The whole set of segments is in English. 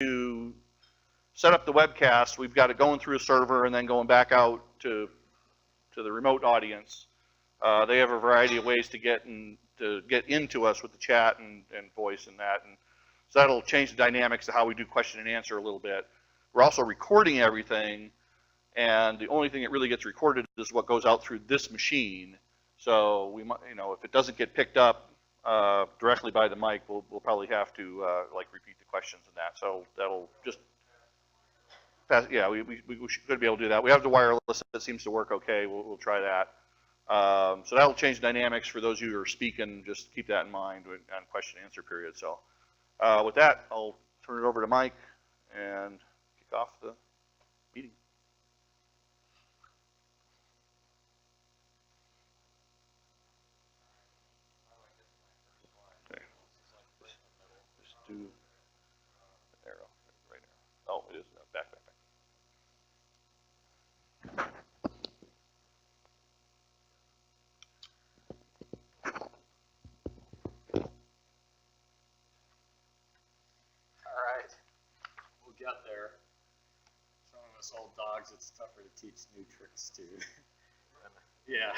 to set up the webcast, we've got it going through a server and then going back out to the remote audience. They have a variety of ways to get into us with the chat and voice and that, and so that'll change the dynamics of how we do question and answer a little bit. We're also recording everything, and the only thing that really gets recorded is what goes out through this machine. So we might, if it doesn't get picked up directly by the mic, we'll probably have to like repeat the questions and that. So that'll just pass. Yeah, we should be able to do that. We have the wireless. That seems to work okay. We'll try that. So that'll change dynamics for those of you who are speaking. Just keep that in mind on question and answer period. So with that, I'll turn it over to Mike and kick off the meeting. Okay. Just do the arrow, right arrow. Oh, it is back. Get there. Some of us old dogs, it's tougher to teach new tricks to. Yeah.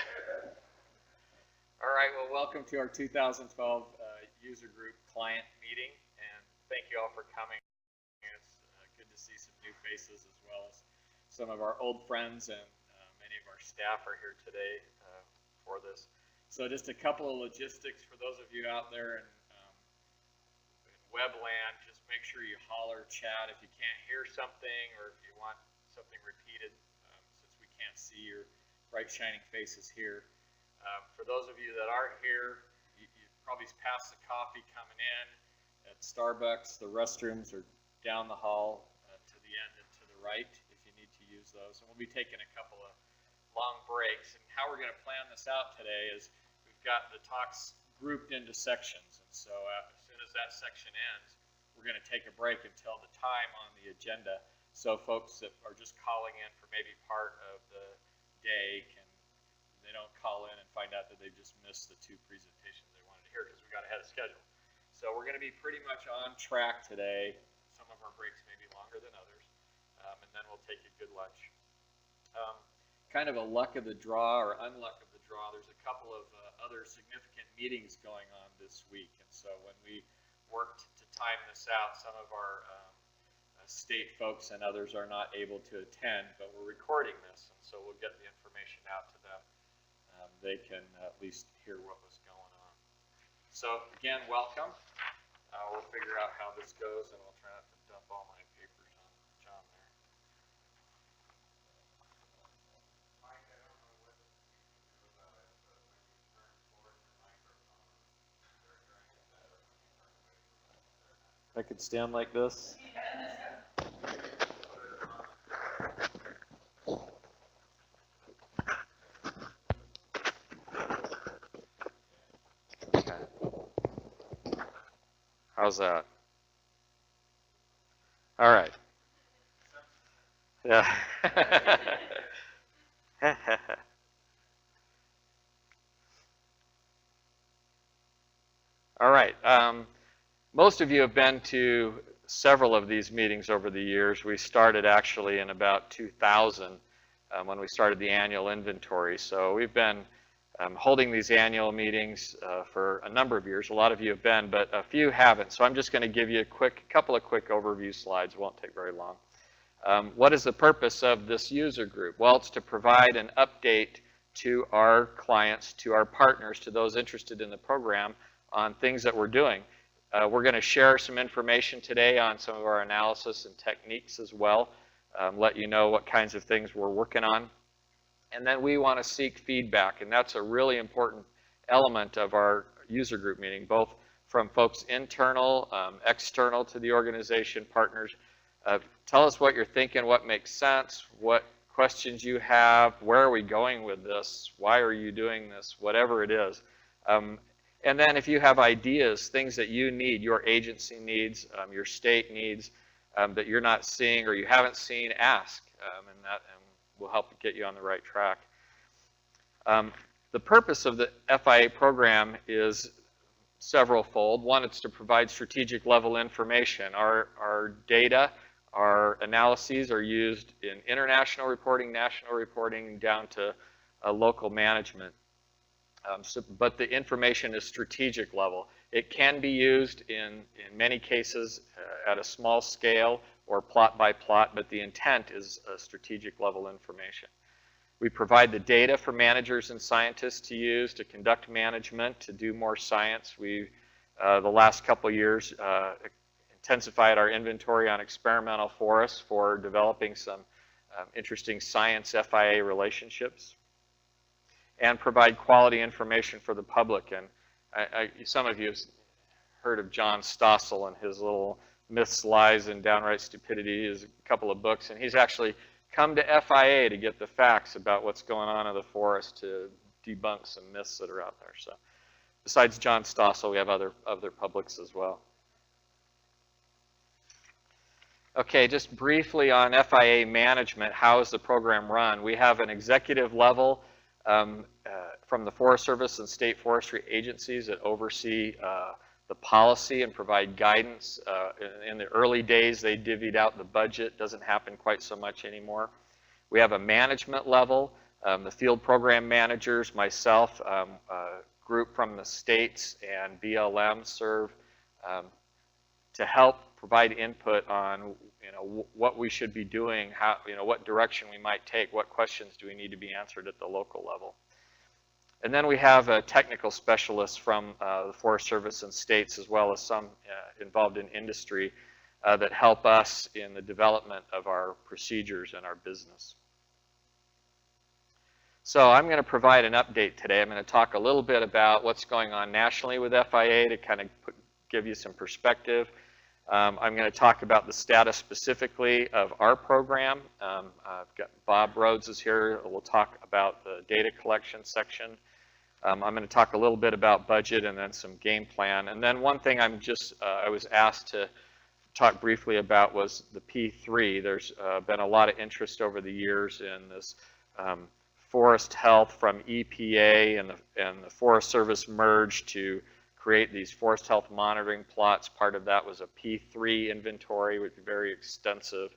All right, well, welcome to our 2012 user group client meeting, and thank you all for coming. It's good to see some new faces as well as some of our old friends, and many of our staff are here today for this. So just a couple of logistics for those of you out there in webland. Just make sure you holler, chat if you can't hear something, or if you want something repeated, since we can't see your bright shining faces here. For those of you that aren't here, you probably passed the coffee coming in at Starbucks. The restrooms are down the hall to the end and to the right if you need to use those. And we'll be taking a couple of long breaks. And how we're going to plan this out today is we've got the talks grouped into sections. And so as soon as that section ends, we're going to take a break until the time on the agenda. So folks that are just calling in for maybe part of the day they don't call in and find out that they've just missed the two presentations they wanted to hear because we got ahead of schedule. So we're going to be pretty much on track today. Some of our breaks may be longer than others, and then we'll take a good lunch. Kind of a luck of the draw or unluck of the draw, there's a couple of other significant meetings going on this week, and so when we worked to time this out, some of our state folks and others are not able to attend, but we're recording this, and so we'll get the information out to them. They can at least hear what was going on. So again, welcome. We'll figure out how this goes, and I'll try not to dump all my papers on John there. Mike, I don't know what you can do about it, but when you turn towards your microphone, they're trying to set up. I could stand like this. How's that? All right. Yeah. All right. Most of you have been to several of these meetings over the years. We started actually in about 2000 when we started the annual inventory. So we've been holding these annual meetings for a number of years. A lot of you have been, but a few haven't. So I'm just going to give you a couple of quick overview slides. It won't take very long. What is the purpose of this user group? Well, it's to provide an update to our clients, to our partners, to those interested in the program on things that we're doing. We're going to share some information today on some of our analysis and techniques as well, let you know what kinds of things we're working on. And then we want to seek feedback, and that's a really important element of our user group meeting, both from folks internal, external to the organization, partners. Tell us what you're thinking, what makes sense, what questions you have, where are we going with this, why are you doing this, whatever it is. And then if you have ideas, things that you need, your agency needs, your state needs, that you're not seeing or you haven't seen, ask, and we'll help get you on the right track. The purpose of the FIA program is several fold. One, it's to provide strategic level information. Our data, our analyses are used in international reporting, national reporting, down to local management. But the information is strategic level. It can be used in many cases at a small scale or plot by plot, but the intent is strategic level information. We provide the data for managers and scientists to use to conduct management, to do more science. We, the last couple years, intensified our inventory on experimental forests for developing some interesting science FIA relationships, and provide quality information for the public. And some of you have heard of John Stossel and his little Myths, Lies, and Downright Stupidity. He has a couple of books, and he's actually come to FIA to get the facts about what's going on in the forest, to debunk some myths that are out there. So besides John Stossel, we have other publics as well. Okay, just briefly on FIA management, how is the program run? We have an executive level from the Forest Service and state forestry agencies that oversee the policy and provide guidance. In the early days, they divvied out the budget. Doesn't happen quite so much anymore. We have a management level. The field program managers, myself, a group from the states, and BLM serve to help provide input on what we should be doing, how, what direction we might take, what questions do we need to be answered at the local level. And then we have technical specialists from the Forest Service and states, as well as some involved in industry that help us in the development of our procedures and our business. So I'm going to provide an update today. I'm going to talk a little bit about what's going on nationally with FIA to kind of give you some perspective. I'm going to talk about the status specifically of our program. I've got Bob Rhodes is here. We'll talk about the data collection section. I'm going to talk a little bit about budget and then some game plan. And then one thing I was asked to talk briefly about was the P3. There's been a lot of interest over the years in this forest health from EPA and the Forest Service merged to create these forest health monitoring plots. Part of that was a P3 inventory, which is very extensive,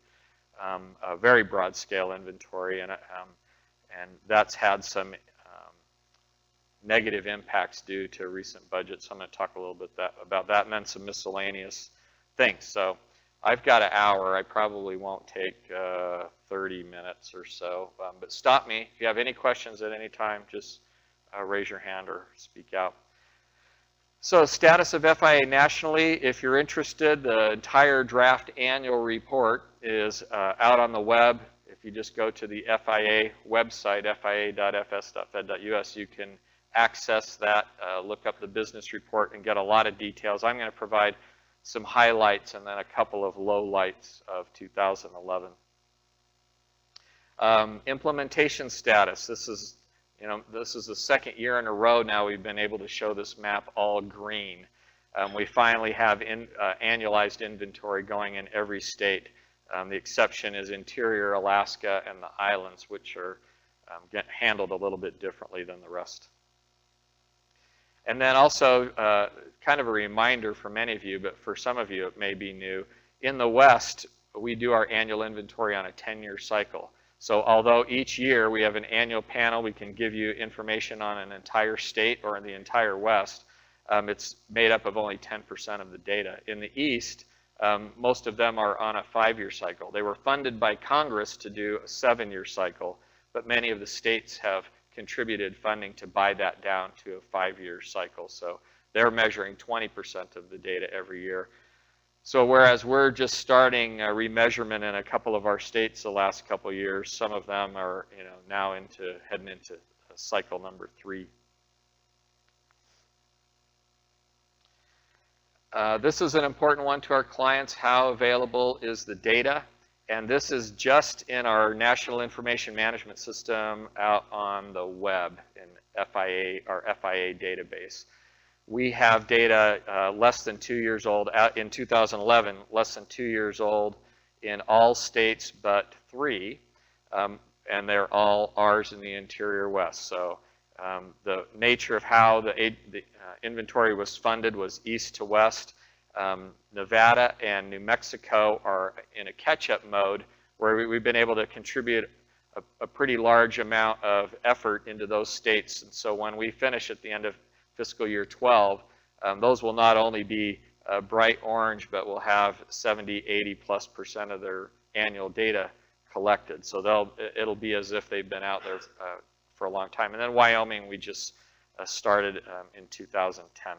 a very broad scale inventory, and that's had some negative impacts due to recent budgets. So I'm going to talk a little bit about that, and then some miscellaneous things. So I've got an hour. I probably won't take 30 minutes or so, but stop me. If you have any questions at any time, just raise your hand or speak out. So status of FIA nationally, if you're interested, the entire draft annual report is out on the web. If you just go to the FIA website, fia.fs.fed.us, you can access that, look up the business report, and get a lot of details. I'm going to provide some highlights and then a couple of lowlights of 2011. Implementation status. This is the second year in a row now we've been able to show this map all green. We finally have annualized inventory going in every state. The exception is interior Alaska and the islands, which are handled a little bit differently than the rest. And then also, kind of a reminder for many of you, but for some of you it may be new, in the West, we do our annual inventory on a 10-year cycle. So although each year we have an annual panel, we can give you information on an entire state or in the entire West, it's made up of only 10% of the data. In the East, most of them are on a 5-year cycle. They were funded by Congress to do a 7-year cycle, but many of the states have contributed funding to buy that down to a 5-year cycle. So they're measuring 20% of the data every year. So whereas we're just starting a remeasurement in a couple of our states the last couple of years, some of them are now heading into cycle number 3. This is an important one to our clients. How available is the data? And this is just in our National Information Management System out on the web in our FIA database. We have data less than 2 years old in 2011, less than 2 years old in all states but 3, and they're all ours in the interior West. So The nature of how the inventory was funded was east to west. Nevada and New Mexico are in a catch-up mode where we've been able to contribute a pretty large amount of effort into those states. And so when we finish at the end of fiscal year 12, those will not only be bright orange, but will have 70, 80+% of their annual data collected. So it'll be as if they've been out there for a long time. And then Wyoming, we just started in 2010.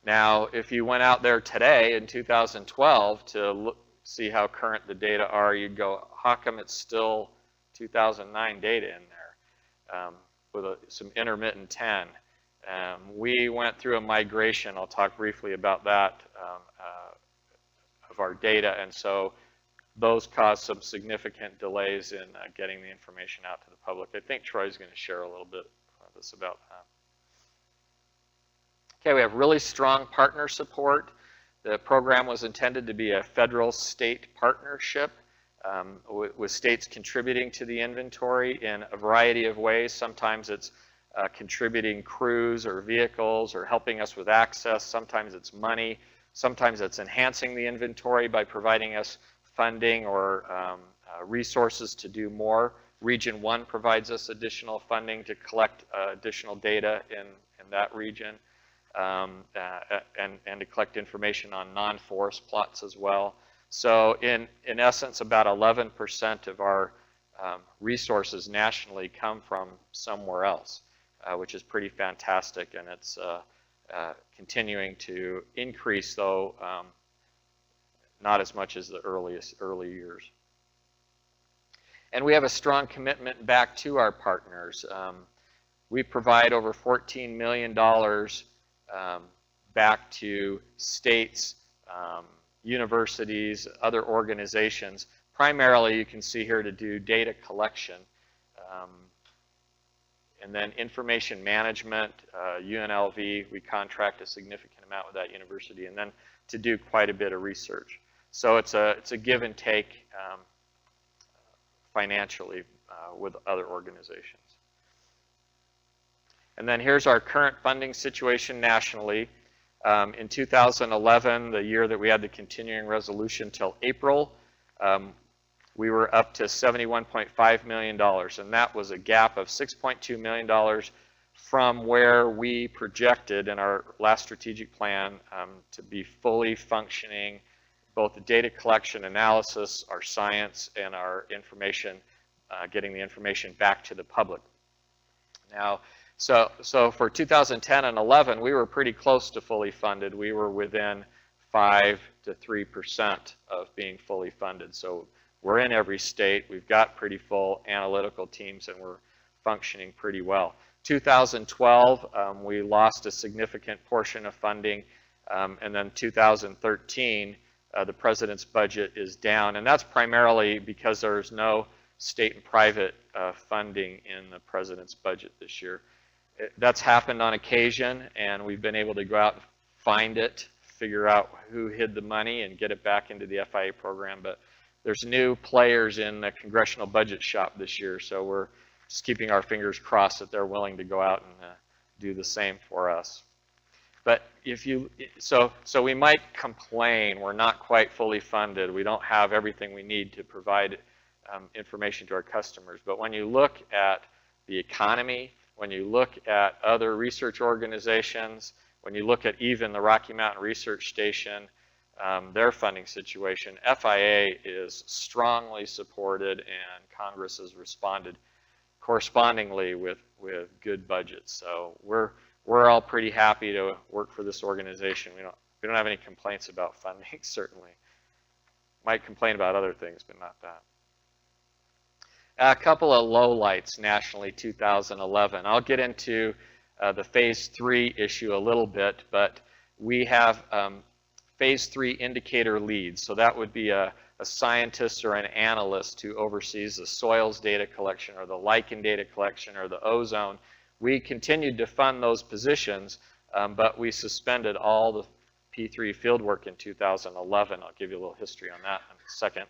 Now, if you went out there today in 2012 to see how current the data are, you'd go, how come it's still 2009 data in there with some intermittent 10? We went through a migration. I'll talk briefly about that of our data, and so those caused some significant delays in getting the information out to the public. I think Troy's going to share a little bit of this about that. Okay, we have really strong partner support. The program was intended to be a federal-state partnership with states contributing to the inventory in a variety of ways. Sometimes it's contributing crews or vehicles or helping us with access. Sometimes it's money. Sometimes it's enhancing the inventory by providing us funding or resources to do more. Region 1 provides us additional funding to collect additional data in that region. And to collect information on non-forest plots as well. So in essence, about 11% of our resources nationally come from somewhere else, which is pretty fantastic, and it's continuing to increase, though not as much as the early years. And we have a strong commitment back to our partners. We provide over $14 million back to states, universities, other organizations. Primarily, you can see here, to do data collection. And then information management, UNLV, we contract a significant amount with that university, and then to do quite a bit of research. So it's a give and take financially with other organizations. And then here's our current funding situation nationally. In 2011, the year that we had the continuing resolution till April, we were up to $71.5 million, and that was a gap of $6.2 million from where we projected in our last strategic plan to be fully functioning, both the data collection, analysis, our science, and our information, getting the information back to the public. Now, so for 2010 and 11, we were pretty close to fully funded. We were within 5 to 3% of being fully funded. So we're in every state. We've got pretty full analytical teams, and we're functioning pretty well. 2012, we lost a significant portion of funding, and then 2013, the president's budget is down, and that's primarily because there's no state and private funding in the president's budget this year. That's happened on occasion, and we've been able to go out and find it, figure out who hid the money, and get it back into the FIA program. But there's new players in the congressional budget shop this year, so we're just keeping our fingers crossed that they're willing to go out and do the same for us. But so we might complain we're not quite fully funded. We don't have everything we need to provide information to our customers. But when you look at the economy, when you look at other research organizations, when you look at even the Rocky Mountain Research Station, their funding situation, FIA is strongly supported, and Congress has responded correspondingly with good budgets. So we're all pretty happy to work for this organization. We don't have any complaints about funding, certainly. Might complain about other things, but not that. A couple of lowlights nationally, 2011. I'll get into the Phase 3 issue a little bit, but we have Phase 3 indicator leads. So that would be a scientist or an analyst who oversees the soils data collection or the lichen data collection or the ozone. We continued to fund those positions, but we suspended all the P3 fieldwork in 2011. I'll give you a little history on that in a second.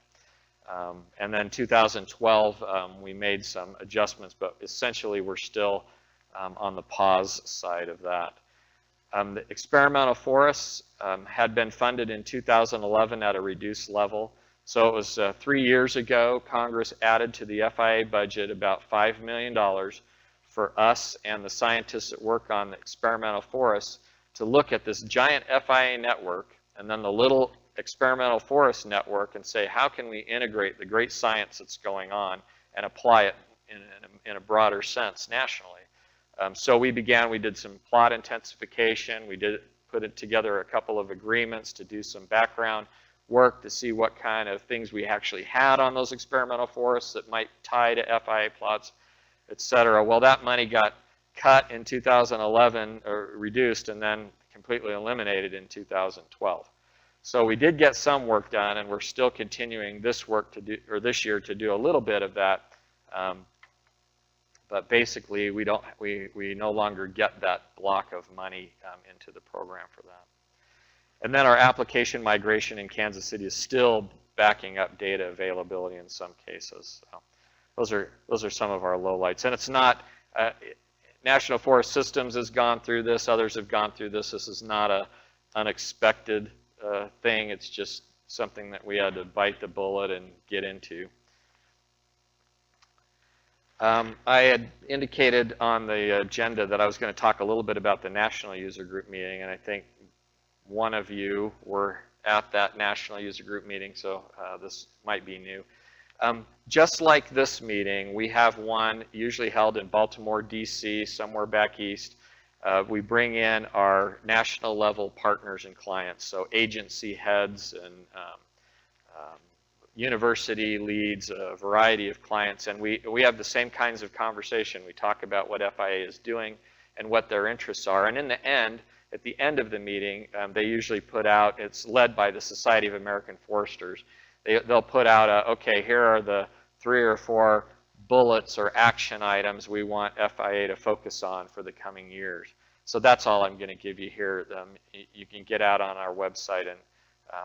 And then 2012, we made some adjustments, but essentially we're still on the pause side of that. The experimental forests had been funded in 2011 at a reduced level. So it was 3 years ago, Congress added to the FIA budget about $5 million for us and the scientists that work on the experimental forests to look at this giant FIA network and then the little experimental forest network and say, how can we integrate the great science that's going on and apply it in a broader sense nationally? So we did some plot intensification, we put together a couple of agreements to do some background work to see what kind of things we actually had on those experimental forests that might tie to FIA plots, et cetera. Well, that money got cut in 2011, or reduced, and then completely eliminated in 2012. So we did get some work done, and we're still continuing this work to do, or this year to do a little bit of that. But basically, we no longer get that block of money into the program for that. And then our application migration in Kansas City is still backing up data availability in some cases. So those are some of our lowlights. And it's not, National Forest Systems has gone through this, others have gone through this. This is not an unexpected thing. It's just something that we had to bite the bullet and get into. I had indicated on the agenda that I was going to talk a little bit about the National User Group meeting, and I think one of you were at that National User Group meeting, so this might be new. Just like this meeting, we have one usually held in Baltimore, D.C., somewhere back east. We bring in our national level partners and clients, so agency heads and university leads, a variety of clients, and we have the same kinds of conversation. We talk about what FIA is doing and what their interests are, and in the end, at the end of the meeting, they usually put out, it's led by the Society of American Foresters, they'll put out, okay, here are the 3 or 4 bullets or action items we want FIA to focus on for the coming years. So that's all I'm going to give you here. You can get out on our website and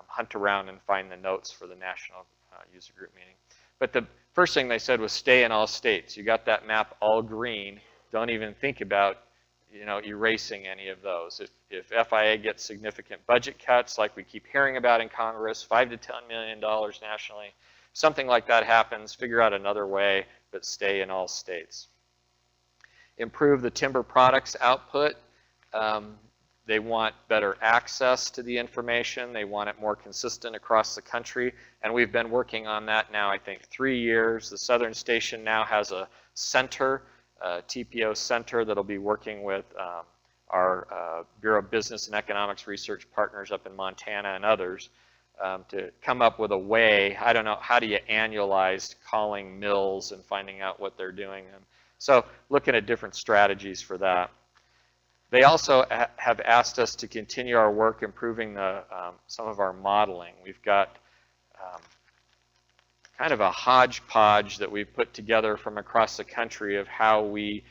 hunt around and find the notes for the National User Group meeting. But the first thing they said was stay in all states. You got that map all green. Don't even think about erasing any of those. If FIA gets significant budget cuts, like we keep hearing about in Congress, $5 to $10 million nationally, something like that happens, figure out another way, but stay in all states. Improve the timber products output. They want better access to the information. They want it more consistent across the country. And we've been working on that now, I think, 3 years. The Southern Station now has a center, TPO center, that'll be working with our Bureau of Business and Economics research partners up in Montana and others to come up with a way. I don't know, how do you annualize calling mills and finding out what they're doing? So looking at different strategies for that. They also have asked us to continue our work improving some of our modeling. We've got kind of a hodgepodge that we've put together from across the country of how we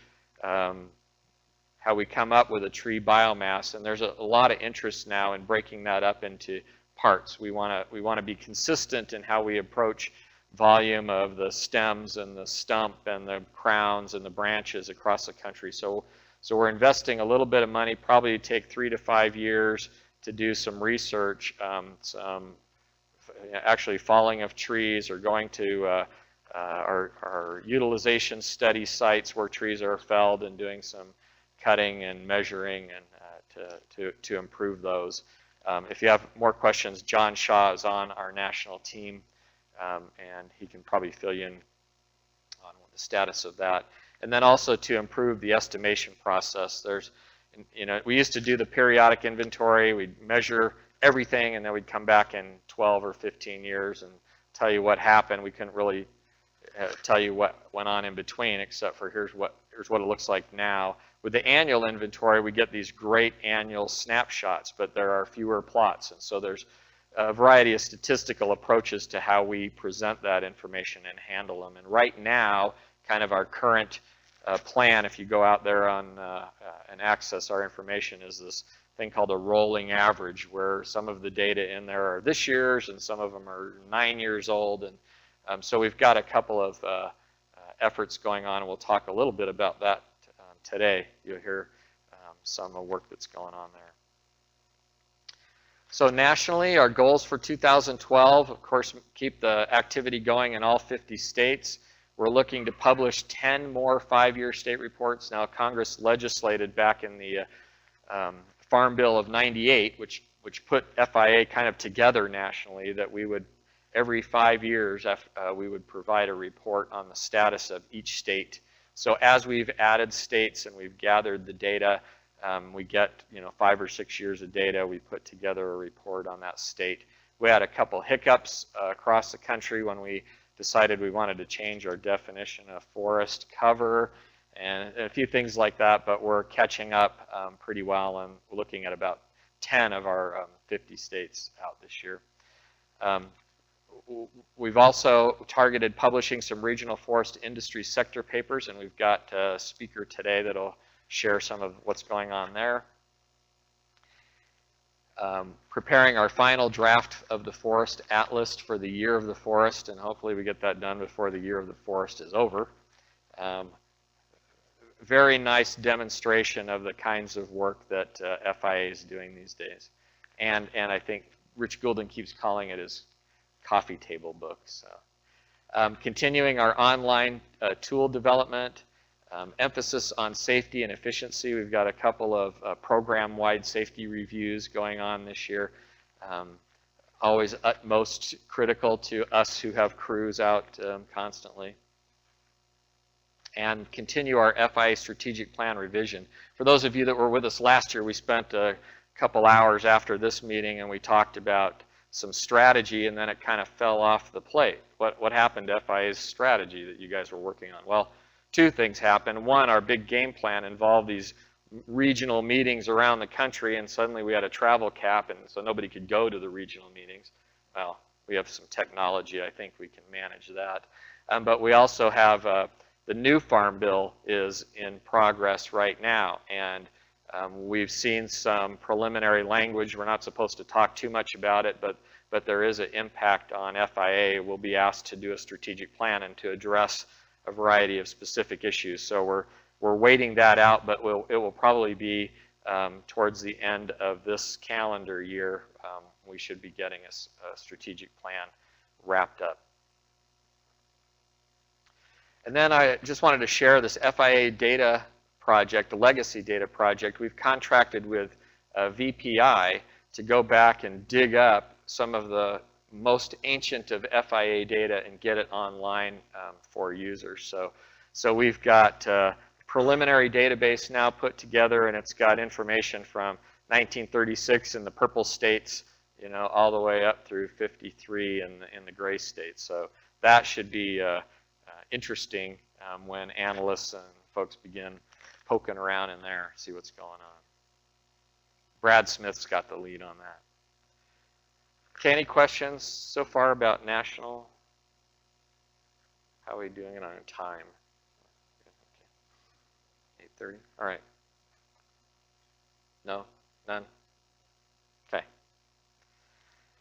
come up with a tree biomass, and there's a lot of interest now in breaking that up into parts. We want to be consistent in how we approach volume of the stems and the stump and the crowns and the branches across the country. So we're investing a little bit of money, probably take 3 to 5 years to do some research, actually falling of trees, or going to our utilization study sites where trees are felled and doing some cutting and measuring and to improve those. If you have more questions, John Shaw is on our national team, and he can probably fill you in on the status of that. And then also to improve the estimation process. We used to do the periodic inventory. We'd measure everything, and then we'd come back in 12 or 15 years and tell you what happened. We couldn't really tell you what went on in between, except for here's what it looks like now. With the annual inventory, we get these great annual snapshots, but there are fewer plots, and so there's a variety of statistical approaches to how we present that information and handle them. And right now, kind of our current plan, if you go out there on and access our information, is this thing called a rolling average, where some of the data in there are this year's and some of them are 9 years old, and So we've got a couple of efforts going on, and we'll talk a little bit about that today. You'll hear some of the work that's going on there. So nationally, our goals for 2012, of course, keep the activity going in all 50 states. We're looking to publish 10 more 5-year state reports. Now, Congress legislated back in the Farm Bill of '98, which put FIA kind of together nationally, that we would, every 5 years, we would provide a report on the status of each state. So as we've added states and we've gathered the data, we get 5 or 6 years of data. We put together a report on that state. We had a couple hiccups across the country when we decided we wanted to change our definition of forest cover and a few things like that, but we're catching up pretty well and looking at about 10 of our 50 states out this year. We've also targeted publishing some regional forest industry sector papers, and we've got a speaker today that'll share some of what's going on there. Preparing our final draft of the Forest Atlas for the Year of the Forest, and hopefully we get that done before the Year of the Forest is over. Very nice demonstration of the kinds of work that FIA is doing these days. And I think Rich Goulden keeps calling it his coffee table book. So, continuing our online tool development, emphasis on safety and efficiency. We've got a couple of program-wide safety reviews going on this year. Always utmost critical to us who have crews out constantly. And continue our FIA strategic plan revision. For those of you that were with us last year, we spent a couple hours after this meeting and we talked about some strategy, and then it kind of fell off the plate. What happened to FIA's strategy that you guys were working on? Well, two things happened. One, our big game plan involved these regional meetings around the country, and suddenly we had a travel cap, and so nobody could go to the regional meetings. Well, we have some technology. I think we can manage that. But we also have the new Farm Bill is in progress right now, and we've seen some preliminary language. We're not supposed to talk too much about it, but there is an impact on FIA. We'll be asked to do a strategic plan and to address a variety of specific issues. So we're waiting that out, but it will probably be towards the end of this calendar year. We should be getting a strategic plan wrapped up. And then I just wanted to share this FIA Data Project, the Legacy Data Project. We've contracted with VPI to go back and dig up some of the most ancient of FIA data and get it online for users. So we've got a preliminary database now put together, and it's got information from 1936 in the purple states, all the way up through 53 in the gray states. So that should be interesting when analysts and folks begin poking around in there, see what's going on. Brad Smith's got the lead on that. Okay, any questions so far about national? How are we doing it on time? 8:30? All right. No? None? Okay.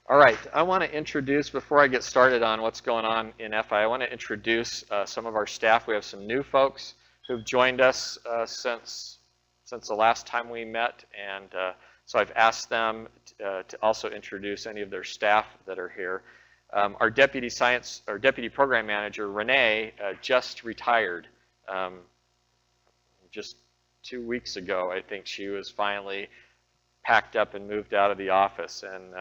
All right, I want to introduce, before I get started on what's going on in FI, I want to introduce some of our staff. We have some new folks who've joined us since the last time we met, and so I've asked them to also introduce any of their staff that are here. Our deputy program manager, Renee, just retired. Just 2 weeks ago, I think she was finally packed up and moved out of the office, and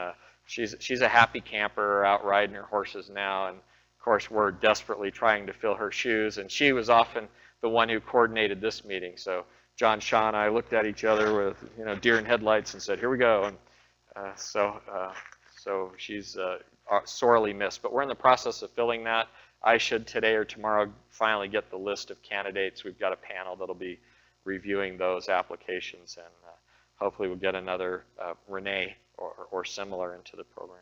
she's a happy camper out riding her horses now, and of course we're desperately trying to fill her shoes, and she was often the one who coordinated this meeting. So John Shaw and I looked at each other with deer in headlights and said, here we go. And so she's sorely missed, but we're in the process of filling that. I should today or tomorrow finally get the list of candidates. We've got a panel that'll be reviewing those applications, and hopefully we'll get another Renee or similar into the program.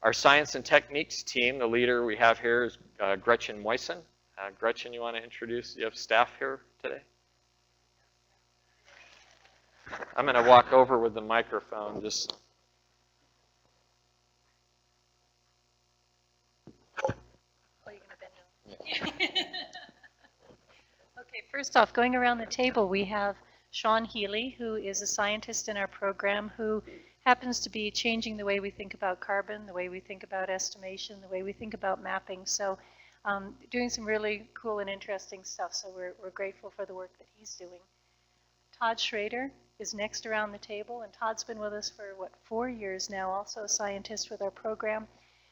Our science and techniques team, the leader we have here is Gretchen Moysen. Gretchen, you want to introduce? You have staff here today? I'm going to walk over with the microphone. First off, going around the table, we have Sean Healy, who is a scientist in our program who happens to be changing the way we think about carbon, the way we think about estimation, the way we think about mapping. So doing some really cool and interesting stuff. So we're grateful for the work that he's doing. Todd Schrader is next around the table, and Todd's been with us for, 4 years now, also a scientist with our program.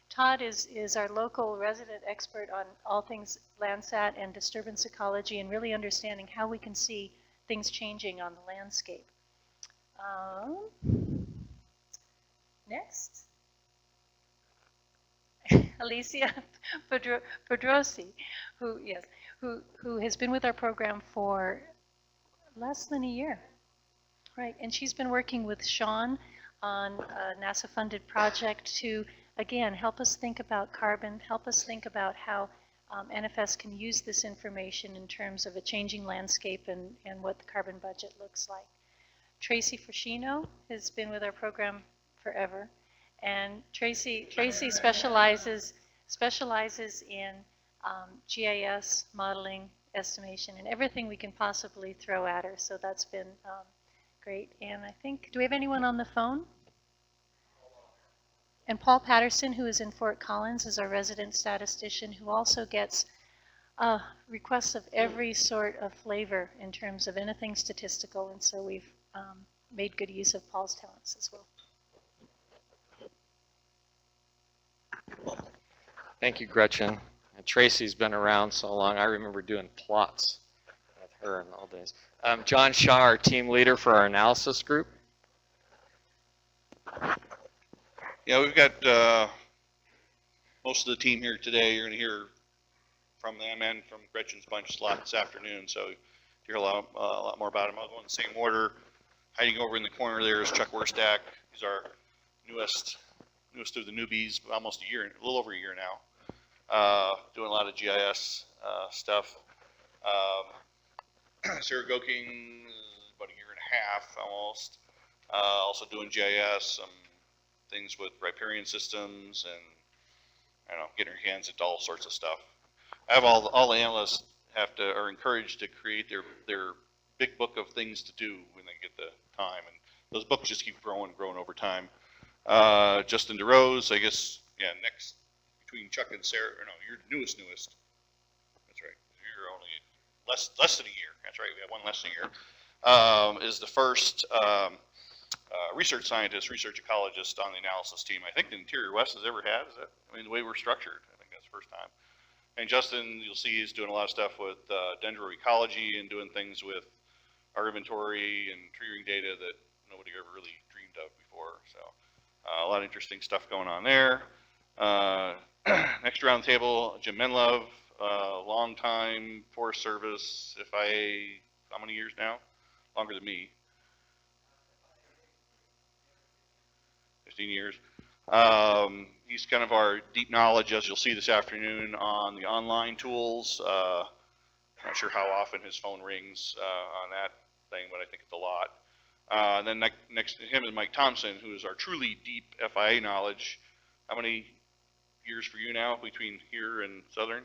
Todd is our local resident expert on all things Landsat and disturbance ecology and really understanding how we can see things changing on the landscape. Next. Alicia Pedrosi, who has been with our program for less than a year. Right, and she's been working with Sean on a NASA-funded project to, again, help us think about carbon, help us think about how NFS can use this information in terms of a changing landscape and what the carbon budget looks like. Tracy Frascino has been with our program forever, and Tracy specializes in GIS modeling, estimation, and everything we can possibly throw at her. So that's been great. And I think, do we have anyone on the phone? And Paul Patterson, who is in Fort Collins, is our resident statistician, who also gets requests of every sort of flavor in terms of anything statistical. And so we've made good use of Paul's talents as well. Thank you, Gretchen. And Tracy's been around so long. I remember doing plots with her in the old days. John Shaw, our team leader for our analysis group. Yeah, we've got most of the team here today. You're going to hear from them and from Gretchen's bunch a lot this afternoon, so you hear a lot more about them. I'll go in the same order. Hiding over in the corner there is Chuck Werstack. He's our newest of the newbies, almost a little over a year now, doing a lot of GIS stuff. Sarah Goking, about a year and a half almost, also doing GIS, some things with riparian systems, and I don't know, getting her hands into all sorts of stuff. I have all the analysts are encouraged to create their big book of things to do when they get the time, and those books just keep growing over time. Justin DeRose, I guess, yeah, next between Chuck and Sarah, or no, you're the newest. That's right. You're only less than a year. That's right. We have one less than a year. Is the first research scientist, research ecologist on the analysis team I think the Interior West has ever had. Is that? I mean, the way we're structured, I think that's the first time. And Justin, you'll see he's doing a lot of stuff with dendroecology and doing things with our inventory and tree ring data that nobody ever really dreamed of before. So a lot of interesting stuff going on there. Next around the table, Jim Menlove, long time Forest Service, FIA, how many years now? Longer than me. 15 years. He's kind of our deep knowledge, as you'll see this afternoon, on the online tools. Not sure how often his phone rings on that thing, but I think it's a lot. And then next to him is Mike Thompson, who is our truly deep FIA knowledge. How many years for you now between here and Southern?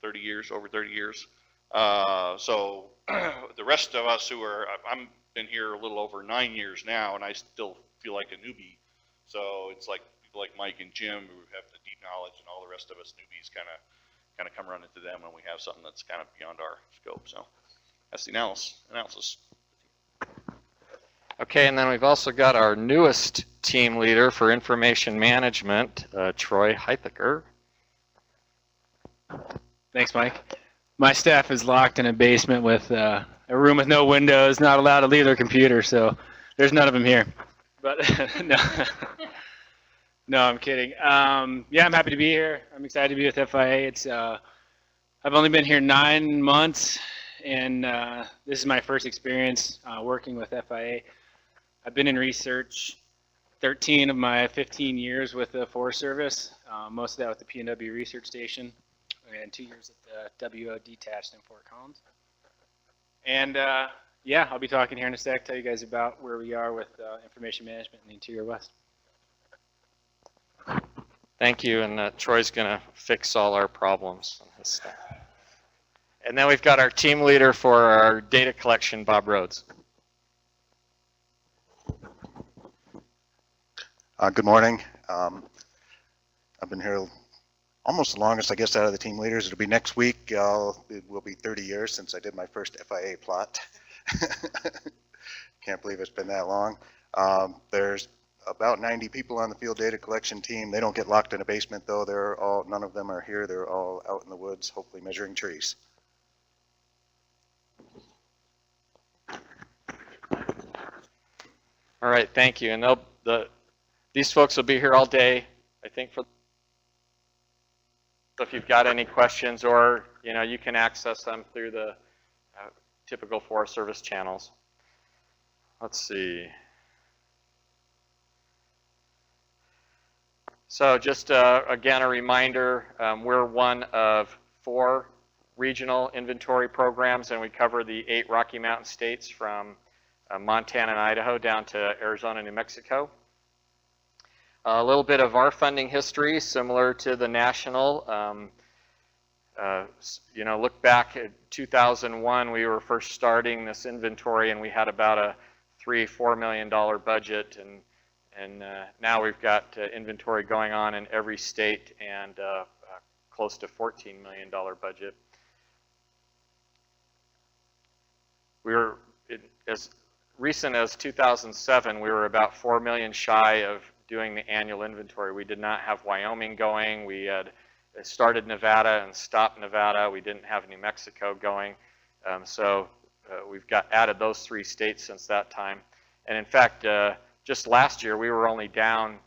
30 years, over 30 years. So the rest of us who are, I've been here a little over 9 years now, and I still feel like a newbie. So it's like people like Mike and Jim who have the deep knowledge, and all the rest of us newbies kind of come run into them when we have something that's kind of beyond our scope. So that's the analysis. Okay, and then we've also got our newest team leader for information management, Troy Heithaker. Thanks, Mike. My staff is locked in a basement with a room with no windows, not allowed to leave their computer, so there's none of them here. But no, I'm kidding. Yeah, I'm happy to be here. I'm excited to be with FIA. It's I've only been here 9 months, and this is my first experience working with FIA. I've been in research 13 of my 15 years with the Forest Service, most of that with the P&W Research Station, and 2 years at the WO Detached in Fort Collins. And yeah, I'll be talking here in a sec, tell you guys about where we are with information management in the Interior West. Thank you, and Troy's going to fix all our problems on his staff. And then we've got our team leader for our data collection, Bob Rhodes. Good morning. I've been here almost the longest, I guess, out of the team leaders. It'll be next week. It will be 30 years since I did my first FIA plot. Can't believe it's been that long. There's about 90 people on the field data collection team. They don't get locked in a basement, though. None of them are here. They're all out in the woods, hopefully measuring trees. All right, thank you. And these folks will be here all day, I think. So if you've got any questions, or you can access them through the typical Forest Service channels. Let's see. So just again a reminder, we're one of 4 regional inventory programs, and we cover the 8 Rocky Mountain states from Montana and Idaho down to Arizona, New Mexico. A little bit of our funding history, similar to the national. Look back at 2001, we were first starting this inventory, and we had about a $3-4 million budget, and now we've got inventory going on in every state, and close to $14 million budget. We were, as recent as 2007, we were about $4 million shy of doing the annual inventory. We did not have Wyoming going. We had started Nevada and stopped Nevada. We didn't have New Mexico going. So we've added those 3 states since that time. And in fact, just last year, we were only down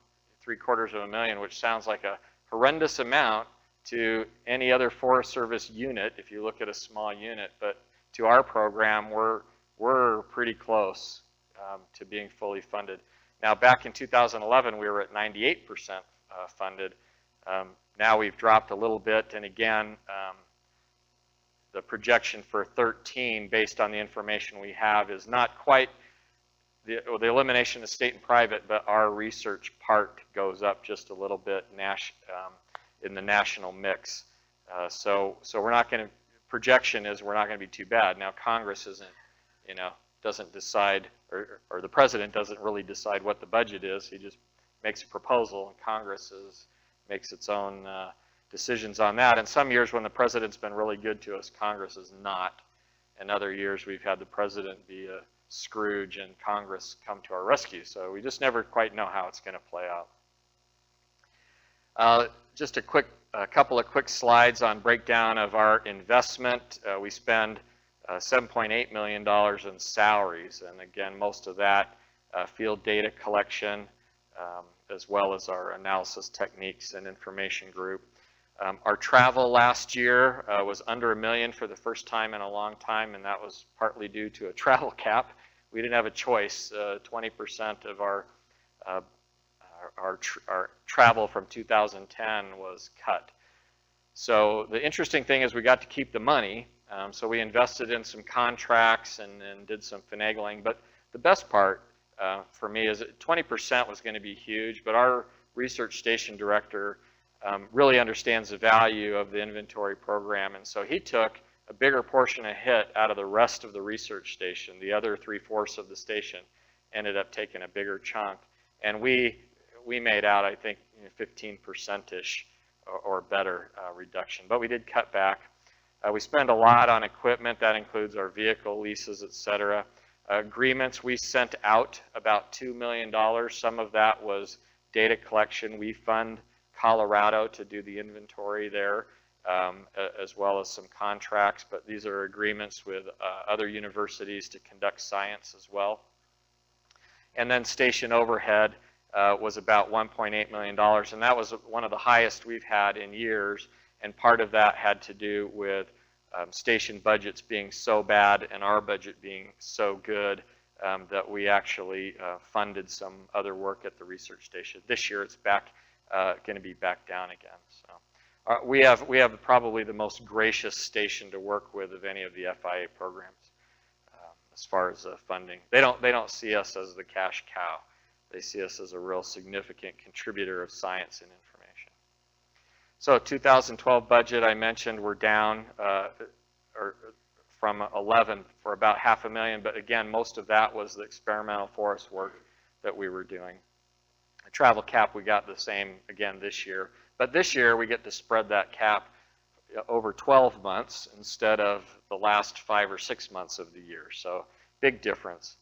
$750,000, which sounds like a horrendous amount to any other Forest Service unit if you look at a small unit. But to our program, we're pretty close to being fully funded. Now, back in 2011, we were at 98% funded. Now we've dropped a little bit, and again, the projection for 13, based on the information we have, is not quite the elimination of state and private, but our research part goes up just a little bit in the national mix. So we're not going to, projection is we're not going to be too bad. Now Congress isn't, doesn't decide, or the president doesn't really decide what the budget is. He just makes a proposal, and Congress makes its own decisions on that. And some years when the president's been really good to us, Congress is not. And other years we've had the president be a Scrooge and Congress come to our rescue. So we just never quite know how it's going to play out. Just a couple of quick slides on breakdown of our investment. We spend $7.8 million in salaries, and again, most of that field data collection, as well as our analysis techniques and information group. Our travel last year was under $1 million for the first time in a long time, and that was partly due to a travel cap. We didn't have a choice. 20% of our travel from 2010 was cut. So the interesting thing is we got to keep the money. So we invested in some contracts and did some finagling. But the best part for me is that 20% was going to be huge, but our research station director really understands the value of the inventory program, and so he took a bigger portion of hit out of the rest of the research station. The other 3/4 of the station ended up taking a bigger chunk, and we made out, I think, 15%-ish or better reduction, but we did cut back. We spend a lot on equipment. That includes our vehicle leases, etc. Agreements, we sent out about $2 million. Some of that was data collection. We fund Colorado to do the inventory there, as well as some contracts, but these are agreements with other universities to conduct science as well. And then station overhead was about $1.8 million, and that was one of the highest we've had in years, and part of that had to do with station budgets being so bad and our budget being so good that we actually funded some other work at the research station. This year it's back, going to be back down again. So we have probably the most gracious station to work with of any of the FIA programs as far as funding. They don't see us as the cash cow. They see us as a real significant contributor of science and information. So 2012 budget, I mentioned we're down, or from 11 for about $500,000, but again, most of that was the experimental forest work that we were doing. A travel cap, we got the same again this year, but this year we get to spread that cap over 12 months instead of the last 5 or 6 months of the year, so big difference.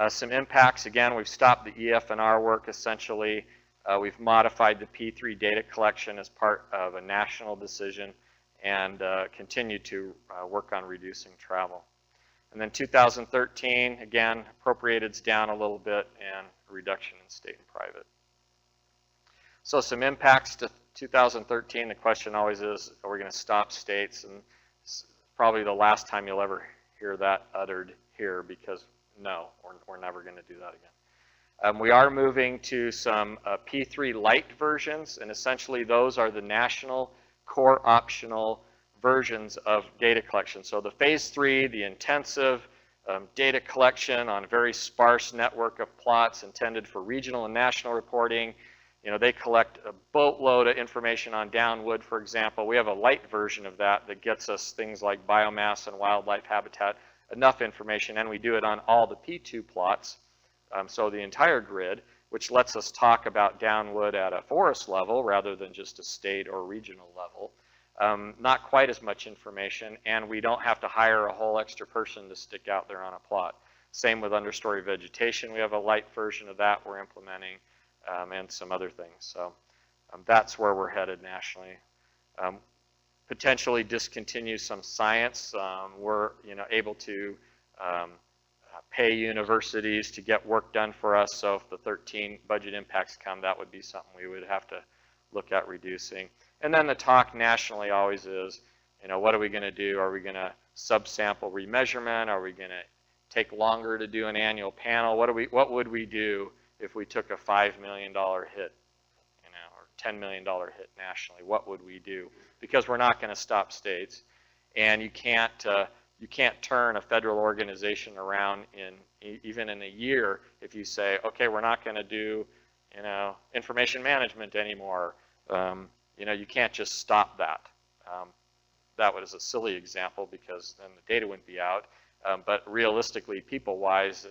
Some impacts, again, we've stopped the EF&R work essentially. We've modified the P3 data collection as part of a national decision and continue to work on reducing travel. And then 2013, again, appropriated's down a little bit and a reduction in state and private. So some impacts to 2013, the question always is, are we going to stop states? And it's probably the last time you'll ever hear that uttered here, because no, we're never going to do that again. We are moving to some P3 light versions, and essentially those are the national core optional versions of data collection. So the phase 3, the intensive data collection on a very sparse network of plots intended for regional and national reporting. You know, they collect a boatload of information on downwood, for example. We have a light version of that that gets us things like biomass and wildlife habitat, enough information, and we do it on all the P2 plots, so the entire grid, which lets us talk about downwood at a forest level rather than just a state or regional level. Not quite as much information, and we don't have to hire a whole extra person to stick out there on a plot. Same with understory vegetation. We have a light version of that we're implementing, and some other things. So that's where we're headed nationally. Potentially discontinue some science. We're able to pay universities to get work done for us. So if the 13 budget impacts come, that would be something we would have to look at reducing. And then the talk nationally always is, what are we going to do? Are we going to subsample remeasurement? Are we going to take longer to do an annual panel? What would we do if we took a $5 million hit, or $10 million hit nationally? What would we do? Because we're not going to stop states, and you can't turn a federal organization around even in a year if you say, okay, we're not going to do information management anymore. You can't just stop that. That was a silly example because then the data wouldn't be out. But realistically, people-wise,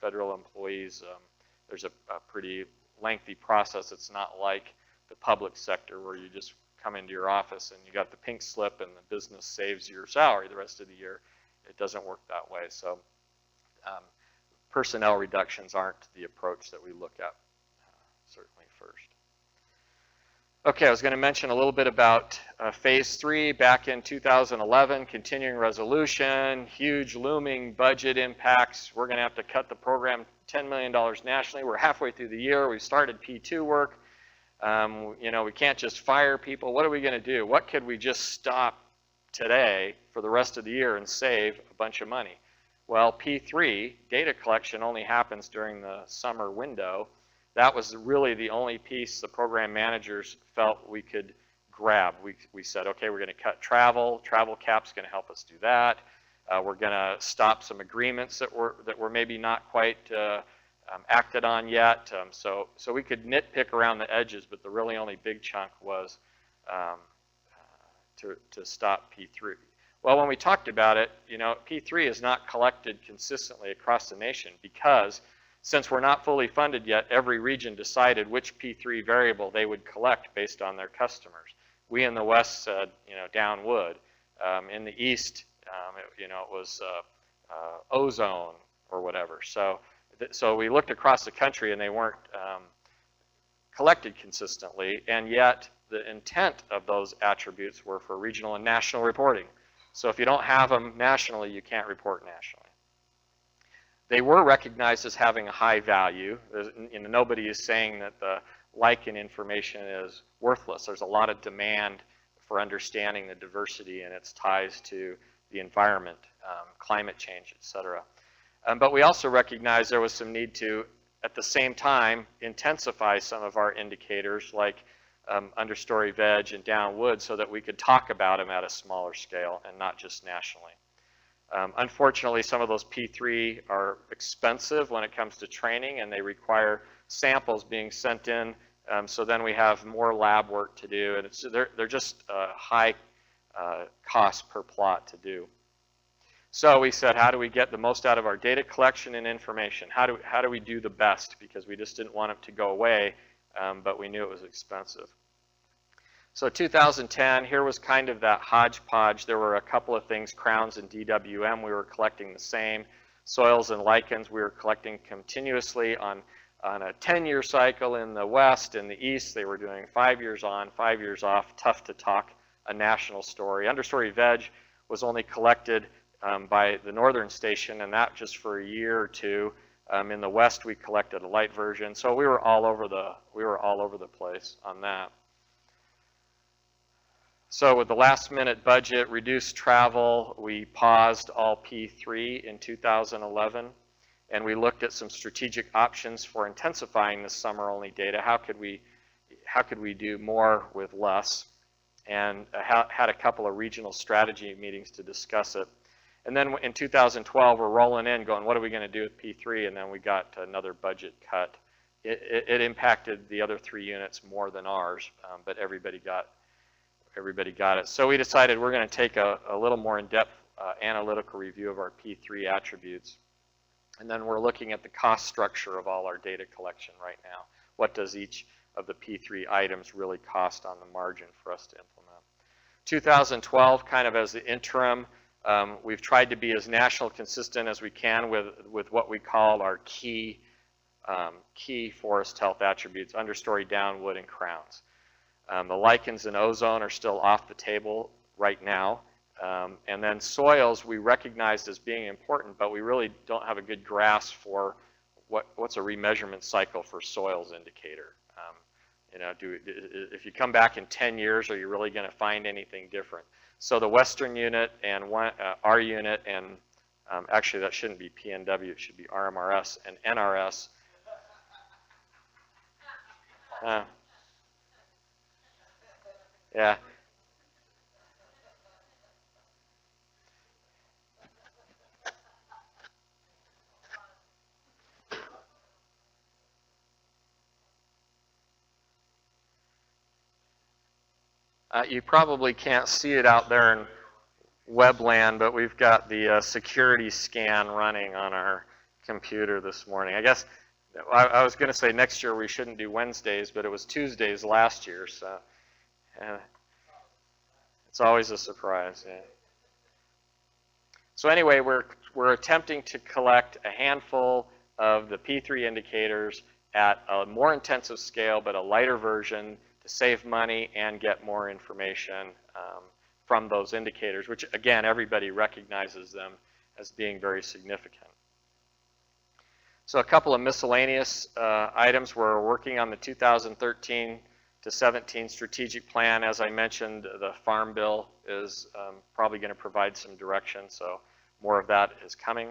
federal employees, there's a pretty lengthy process. It's not like the public sector where you just come into your office and you got the pink slip and the business saves your salary the rest of the year. It doesn't work that way. So personnel reductions aren't the approach that we look at, certainly first. Okay, I was going to mention a little bit about phase 3 back in 2011, continuing resolution, huge looming budget impacts. We're going to have to cut the program $10 million nationally. We're halfway through the year. We started P2 work. We can't just fire people. What are we going to do? What could we just stop today for the rest of the year and save a bunch of money? Well, P3, data collection, only happens during the summer window. That was really the only piece the program managers felt we could grab. We said, okay, we're going to cut travel. Travel cap's going to help us do that. We're going to stop some agreements that were maybe not quite acted on yet. So we could nitpick around the edges, but the really only big chunk was to stop P3. Well, when we talked about it, P3 is not collected consistently across the nation because since we're not fully funded yet, every region decided which P3 variable they would collect based on their customers. We in the West said, downwood. In the East, it was ozone or whatever. So we looked across the country and they weren't collected consistently, and yet the intent of those attributes were for regional and national reporting. So if you don't have them nationally, you can't report nationally. They were recognized as having a high value. Nobody is saying that the lichen information is worthless. There's a lot of demand for understanding the diversity and its ties to the environment, climate change, etc. But we also recognize there was some need to, at the same time, intensify some of our indicators like understory veg and downwood so that we could talk about them at a smaller scale and not just nationally. Unfortunately, some of those P3 are expensive when it comes to training, and they require samples being sent in. So then we have more lab work to do, and they're just high cost per plot to do. So we said, how do we get the most out of our data collection and information? How do we do the best? Because we just didn't want it to go away, but we knew it was expensive. So 2010, here was kind of that hodgepodge. There were a couple of things, crowns and DWM, we were collecting the same. Soils and lichens, we were collecting continuously on a 10-year cycle in the west. In the east, they were doing 5 years on, 5 years off. Tough to talk a national story. Understory veg was only collected by the northern station, and that just for a year or two. In the west, we collected a light version, so we were all over the place on that. So with the last-minute budget, reduced travel, we paused all P3 in 2011, and we looked at some strategic options for intensifying the summer-only data. How could we do more with less? And had a couple of regional strategy meetings to discuss it. And then in 2012, we're rolling in going, what are we going to do with P3? And then we got another budget cut. It impacted the other 3 units more than ours, but everybody got it. So we decided we're going to take a little more in-depth analytical review of our P3 attributes. And then we're looking at the cost structure of all our data collection right now. What does each of the P3 items really cost on the margin for us to implement? 2012, kind of as the interim, we've tried to be as national consistent as we can with what we call our key forest health attributes, understory, downwood, and crowns. The lichens and ozone are still off the table right now. And then soils we recognized as being important, but we really don't have a good grasp for what's a remeasurement cycle for soils indicator. If you come back in 10 years, are you really going to find anything different? So the Western unit and our unit, and actually that shouldn't be PNW, it should be RMRS and NRS. Yeah. You probably can't see it out there in webland, but we've got the security scan running on our computer this morning. I guess I was going to say next year we shouldn't do Wednesdays, but it was Tuesdays last year, so it's always a surprise. Yeah. So anyway, we're attempting to collect a handful of the P3 indicators at a more intensive scale, but a lighter version, to save money and get more information from those indicators, which again, everybody recognizes them as being very significant. So a couple of miscellaneous items. We're working on the 2013 to 17 strategic plan. As I mentioned, the Farm Bill is probably going to provide some direction, so more of that is coming.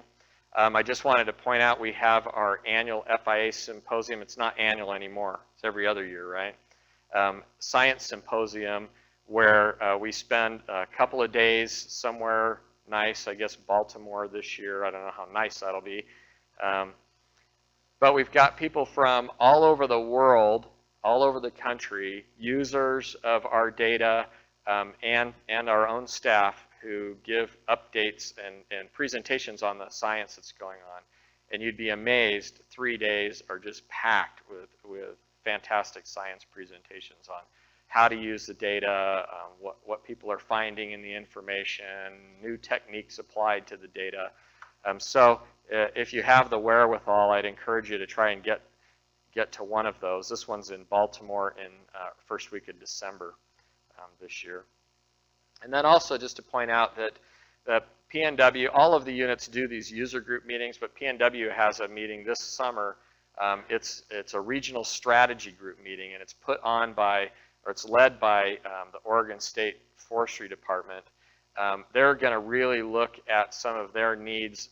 I just wanted to point out we have our annual FIA Symposium. It's not annual anymore. It's every other year, right? Science Symposium, where we spend a couple of days somewhere nice, I guess Baltimore this year. I don't know how nice that'll be. But we've got people from all over the world, all over the country, users of our data and our own staff who give updates and presentations on the science that's going on. And you'd be amazed, 3 days are just packed with fantastic science presentations on how to use the data, what people are finding in the information, new techniques applied to the data. So if you have the wherewithal, I'd encourage you to try and get to one of those. This one's in Baltimore in first week of December this year. And then also just to point out that PNW, all of the units do these user group meetings, but PNW has a meeting this summer. It's a regional strategy group meeting, and it's put on by, or it's led by the Oregon State Forestry Department. They're going to really look at some of their needs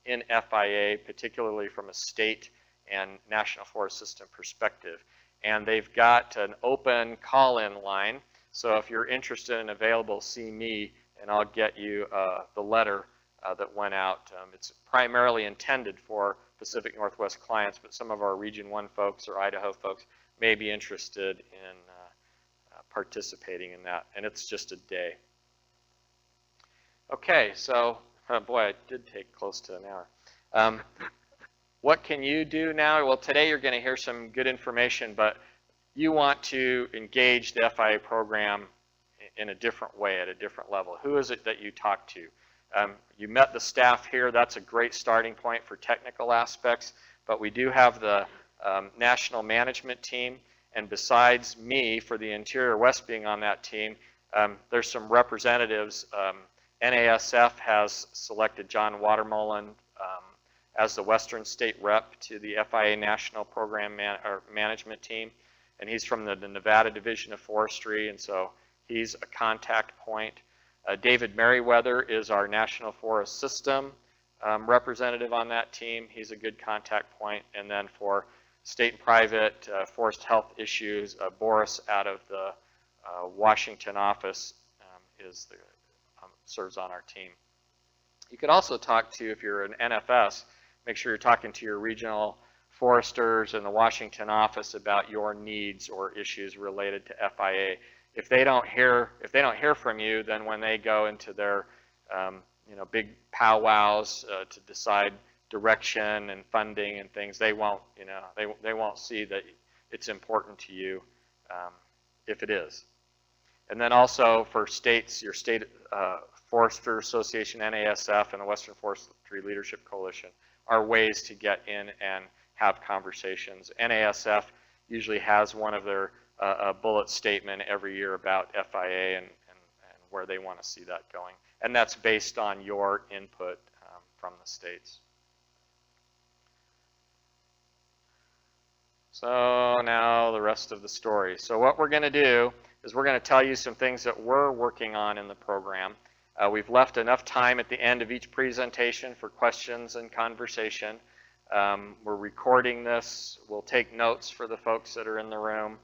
in FIA, particularly from a state and national forest system perspective. And they've got an open call-in line. So if you're interested and available, see me, and I'll get you the letter that went out. It's primarily intended for Pacific Northwest clients, but some of our Region 1 folks or Idaho folks may be interested in participating in that, and it's just a day. Okay, so Oh, boy, I did take close to an hour. What can you do now? Well, today you're going to hear some good information, but you want to engage the FIA program in a different way, at a different level. Who is it that you talk to? You met the staff here. That's a great starting point for technical aspects, but we do have the national management team, and besides me, for the Interior West being on that team, there's some representatives. NASF has selected John Watermullen as the Western State Rep to the FIA National Program Management Team, and he's from the Nevada Division of Forestry, and so he's a contact point. David Merriweather is our National Forest System representative on that team. He's a good contact point. And then for state and private forest health issues, Boris out of the Washington office serves on our team. You could also talk to, if you're an NFS, make sure you're talking to your regional foresters in the Washington office about your needs or issues related to FIA. If they don't hear from you, then when they go into their big powwows to decide direction and funding and things, they won't they won't see that it's important to you if it is. And then also for states, your state Forester Association, NASF, and the Western Forestry Leadership Coalition are ways to get in and have conversations. NASF usually has one of their a bullet statement every year about FIA and where they want to see that going. And that's based on your input from the states. So now the rest of the story. So what we're going to do is we're going to tell you some things that we're working on in the program. We've left enough time at the end of each presentation for questions and conversation. We're recording this. We'll take notes for the folks that are in the room.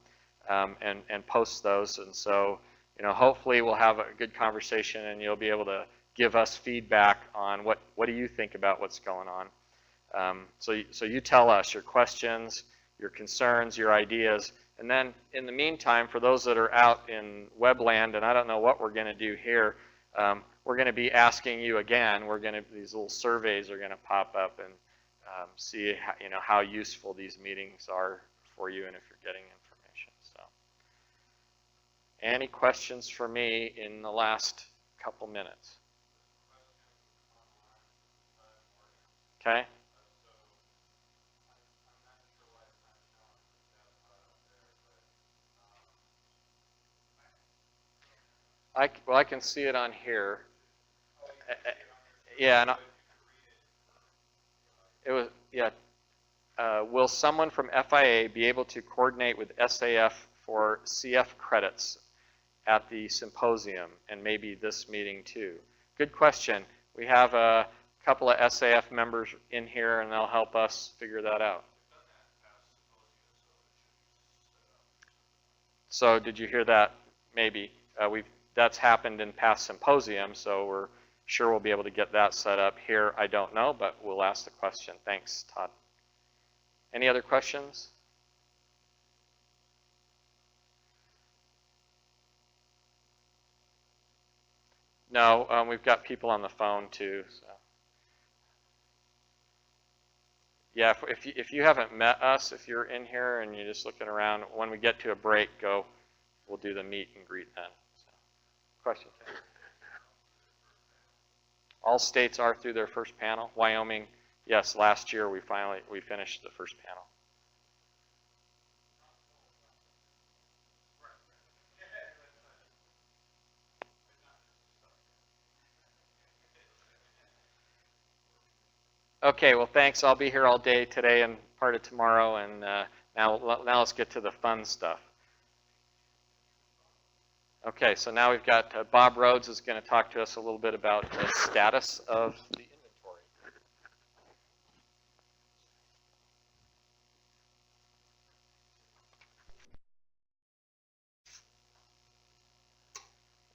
And post those, and so hopefully we'll have a good conversation, and you'll be able to give us feedback on what do you think about what's going on. So you tell us your questions, your concerns, your ideas, and then in the meantime, for those that are out in webland, and I don't know what we're going to do here, we're going to be asking you again. These little surveys are going to pop up and see how useful these meetings are for you, and if you're getting information. Any questions for me in the last couple minutes? Okay. I can see it on here. Yeah, and it was will someone from FIA be able to coordinate with SAF for CF credits at the symposium and maybe this meeting too? Good question. We have a couple of SAF members in here, and they'll help us figure that out. So did you hear that? Maybe. That's happened in past symposiums, so we're sure we'll be able to get that set up here. I don't know, but we'll ask the question. Thanks, Todd. Any other questions? No, we've got people on the phone too. So. Yeah, if you haven't met us, if you're in here and you're just looking around, when we get to a break, we'll do the meet and greet then. So, question? All states are through their first panel. Wyoming, yes, last year we finished the first panel. Okay, well, thanks. I'll be here all day today and part of tomorrow, and now let's get to the fun stuff. Okay, so now we've got Bob Rhodes is going to talk to us a little bit about the status of the inventory.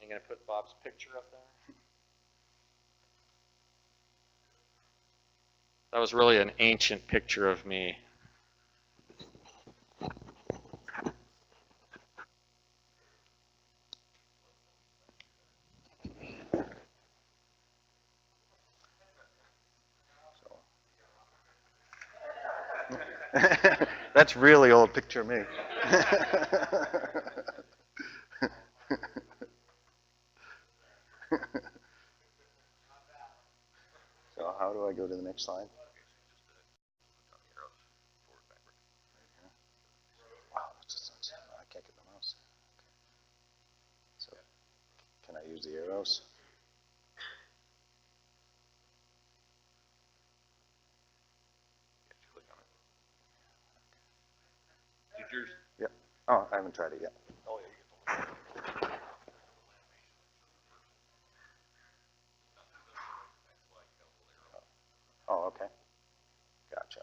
You going to put Bob's picture up there? That was really an ancient picture of me. That's really old, picture me. So how do I go to the next slide? Wow, I can't get the mouse. Okay. So can I use the arrows? Yep. Oh, I haven't tried it yet. Oh, okay. Gotcha.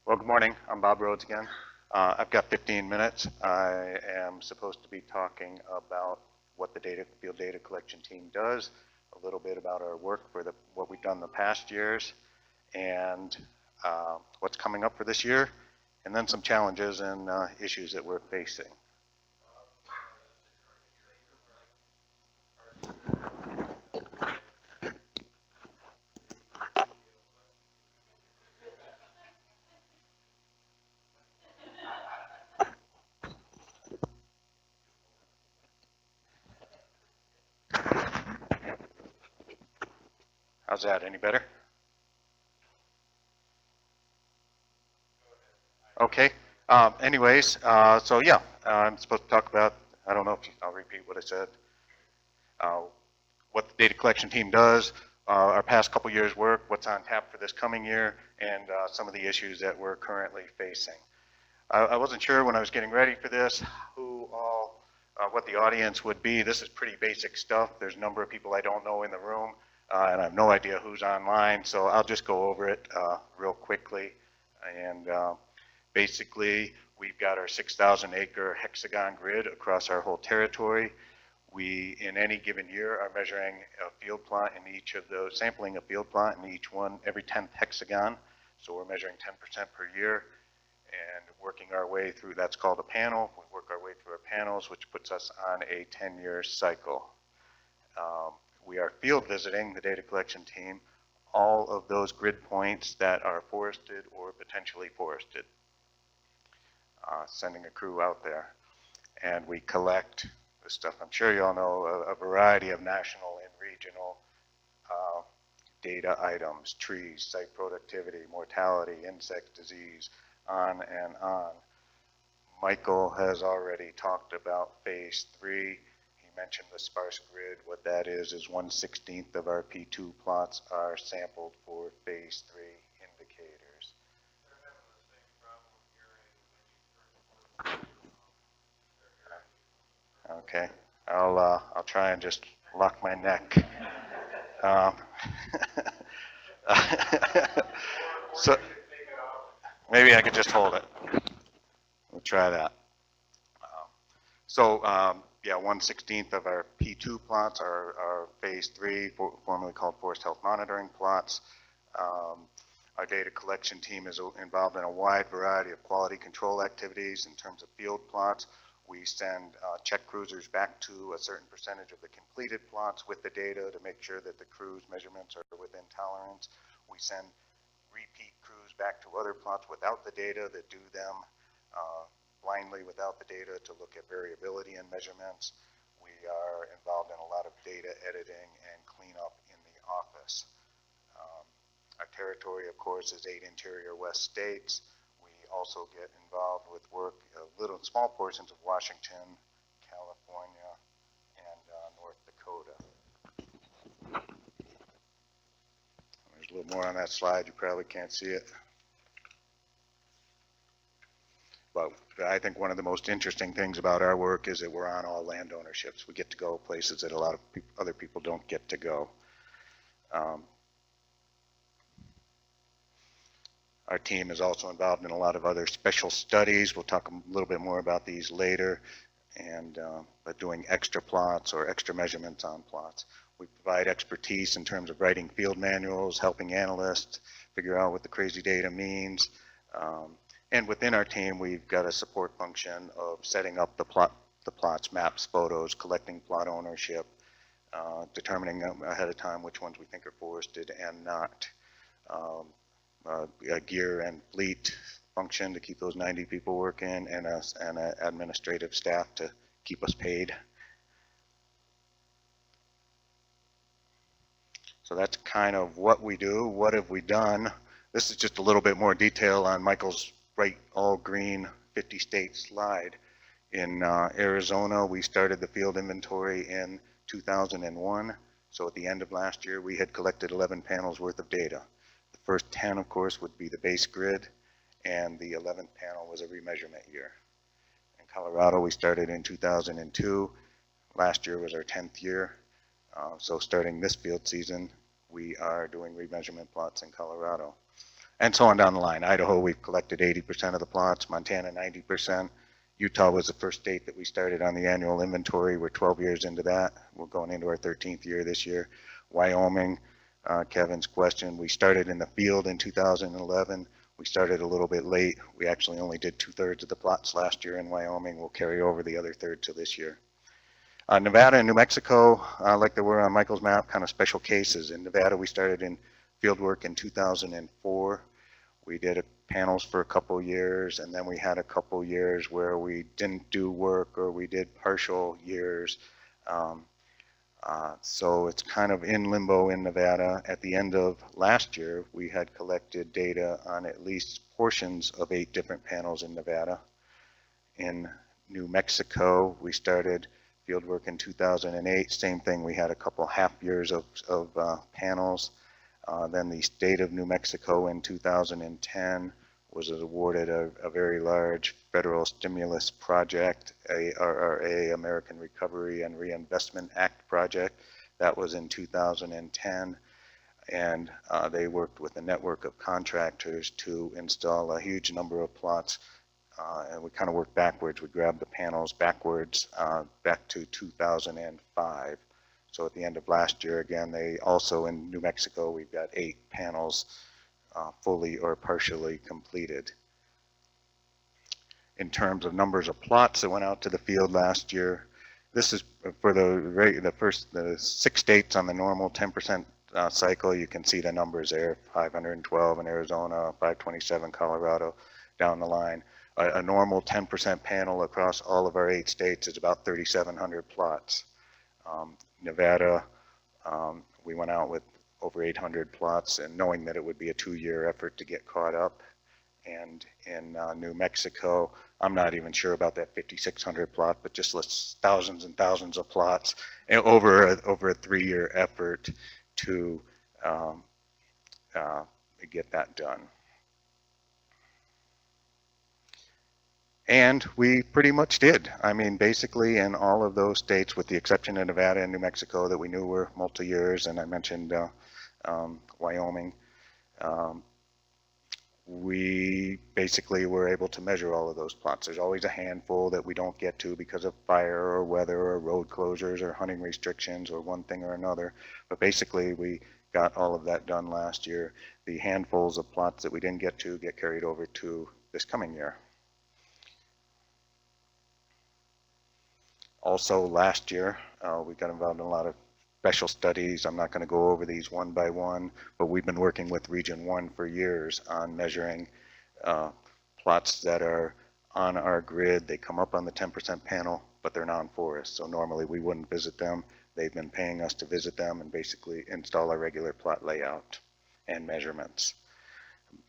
Well, good morning. I'm Bob Rhodes again. I've got 15 minutes. I am supposed to be talking about what the field data collection team does, a little bit about our work for what we've done the past years, and what's coming up for this year, and then some challenges and issues that we're facing. How's that? Any better? Okay. Anyways, so yeah, I'm supposed to talk about, I don't know if I'll repeat what I said, what the data collection team does, our past couple years' work, what's on tap for this coming year, and some of the issues that we're currently facing. I wasn't sure when I was getting ready for this what the audience would be. This is pretty basic stuff. There's a number of people I don't know in the room, and I have no idea who's online, so I'll just go over it real quickly. And basically, we've got our 6,000-acre hexagon grid across our whole territory. We, in any given year, are measuring a field plot in each of those, sampling a field plot in each one, every 10th hexagon. So we're measuring 10% per year and working our way through, that's called a panel. We work our way through our panels, which puts us on a 10-year cycle. We are field visiting, the data collection team, all of those grid points that are forested or potentially forested. Sending a crew out there. And we collect the stuff, I'm sure you all know, a variety of national and regional data items, trees, site productivity, mortality, insect disease, on and on. Michael has already talked about phase 3. He mentioned the sparse grid. What that is 1/16 of our P2 plots are sampled for phase 3 indicators. Okay, I'll try and just lock my neck. So maybe I could just hold it. We'll try that. Yeah, 1/16 of our P2 plots are phase 3, formerly called forest health monitoring plots. Our data collection team is involved in a wide variety of quality control activities in terms of field plots. We send check cruisers back to a certain percentage of the completed plots with the data to make sure that the crew's measurements are within tolerance. We send repeat crews back to other plots without the data that do them blindly without the data to look at variability in measurements. We are involved in a lot of data editing and cleanup in the office. Our territory, of course, is 8 interior West states. We also get involved with work, small portions of Washington, California, and North Dakota. There's a little more on that slide. You probably can't see it. But I think one of the most interesting things about our work is that we're on all land ownerships. We get to go places that a lot of other people don't get to go. Our team is also involved in a lot of other special studies. We'll talk a little bit more about these later, and but doing extra plots or extra measurements on plots. We provide expertise in terms of writing field manuals, helping analysts figure out what the crazy data means. And within our team, we've got a support function of setting up the plots, maps, photos, collecting plot ownership, determining ahead of time which ones we think are forested and not. A gear and fleet function to keep those 90 people working, and an administrative staff to keep us paid. So that's kind of what we do. What have we done? This is just a little bit more detail on Michael's bright all green 50 state slide. In Arizona, we started the field inventory in 2001. So at the end of last year, we had collected 11 panels worth of data. The first 10, of course, would be the base grid, and the 11th panel was a remeasurement year. In Colorado, we started in 2002. Last year was our 10th year. So starting this field season, we are doing remeasurement plots in Colorado. And so on down the line. Idaho, we've collected 80% of the plots, Montana 90%. Utah was the first state that we started on the annual inventory. We're 12 years into that. We're going into our 13th year this year. Wyoming, Kevin's question, we started in the field in 2011. We started a little bit late. We actually only did 2/3 of the plots last year in Wyoming. We'll carry over the other third to this year. Nevada and New Mexico, like they were on Michael's map, kind of special cases. In Nevada, we started in field work in 2004. We did panels for a couple years, and then we had a couple years where we didn't do work, or we did partial years. So it's kind of in limbo in Nevada. At the end of last year, we had collected data on at least portions of 8 different panels in Nevada. In New Mexico, we started field work in 2008. Same thing, we had a couple half years of panels. Then the state of New Mexico in 2010 was awarded a very large federal stimulus project, ARRA, American Recovery and Reinvestment Act project. That was in 2010. And they worked with a network of contractors to install a huge number of plots. And we kind of worked backwards. We grabbed the panels backwards back to 2005. So at the end of last year, again, they also in New Mexico, we've got 8 panels fully or partially completed. In terms of numbers of plots that went out to the field last year, this is for the 6 states on the normal 10% cycle. You can see the numbers there: 512 in Arizona, 527 Colorado, down the line. A normal 10% panel across all of our 8 states is about 3,700 plots. Nevada, we went out with over 800 plots, and knowing that it would be a 2-year effort to get caught up. And in New Mexico, I'm not even sure about that 5,600 plot, but just lists thousands and thousands of plots over a 3-year effort to get that done. And we pretty much did. I mean, basically in all of those states, with the exception of Nevada and New Mexico that we knew were multi-years, and I mentioned Wyoming, we basically were able to measure all of those plots. There's always a handful that we don't get to because of fire or weather or road closures or hunting restrictions or one thing or another. But basically we got all of that done last year. The handfuls of plots that we didn't get to get carried over to this coming year. Also last year, we got involved in a lot of special studies. I'm not going to go over these one by one, but we've been working with Region 1 for years on measuring plots that are on our grid. They come up on the 10% panel, but they're non-forest. So normally we wouldn't visit them. They've been paying us to visit them and basically install a regular plot layout and measurements.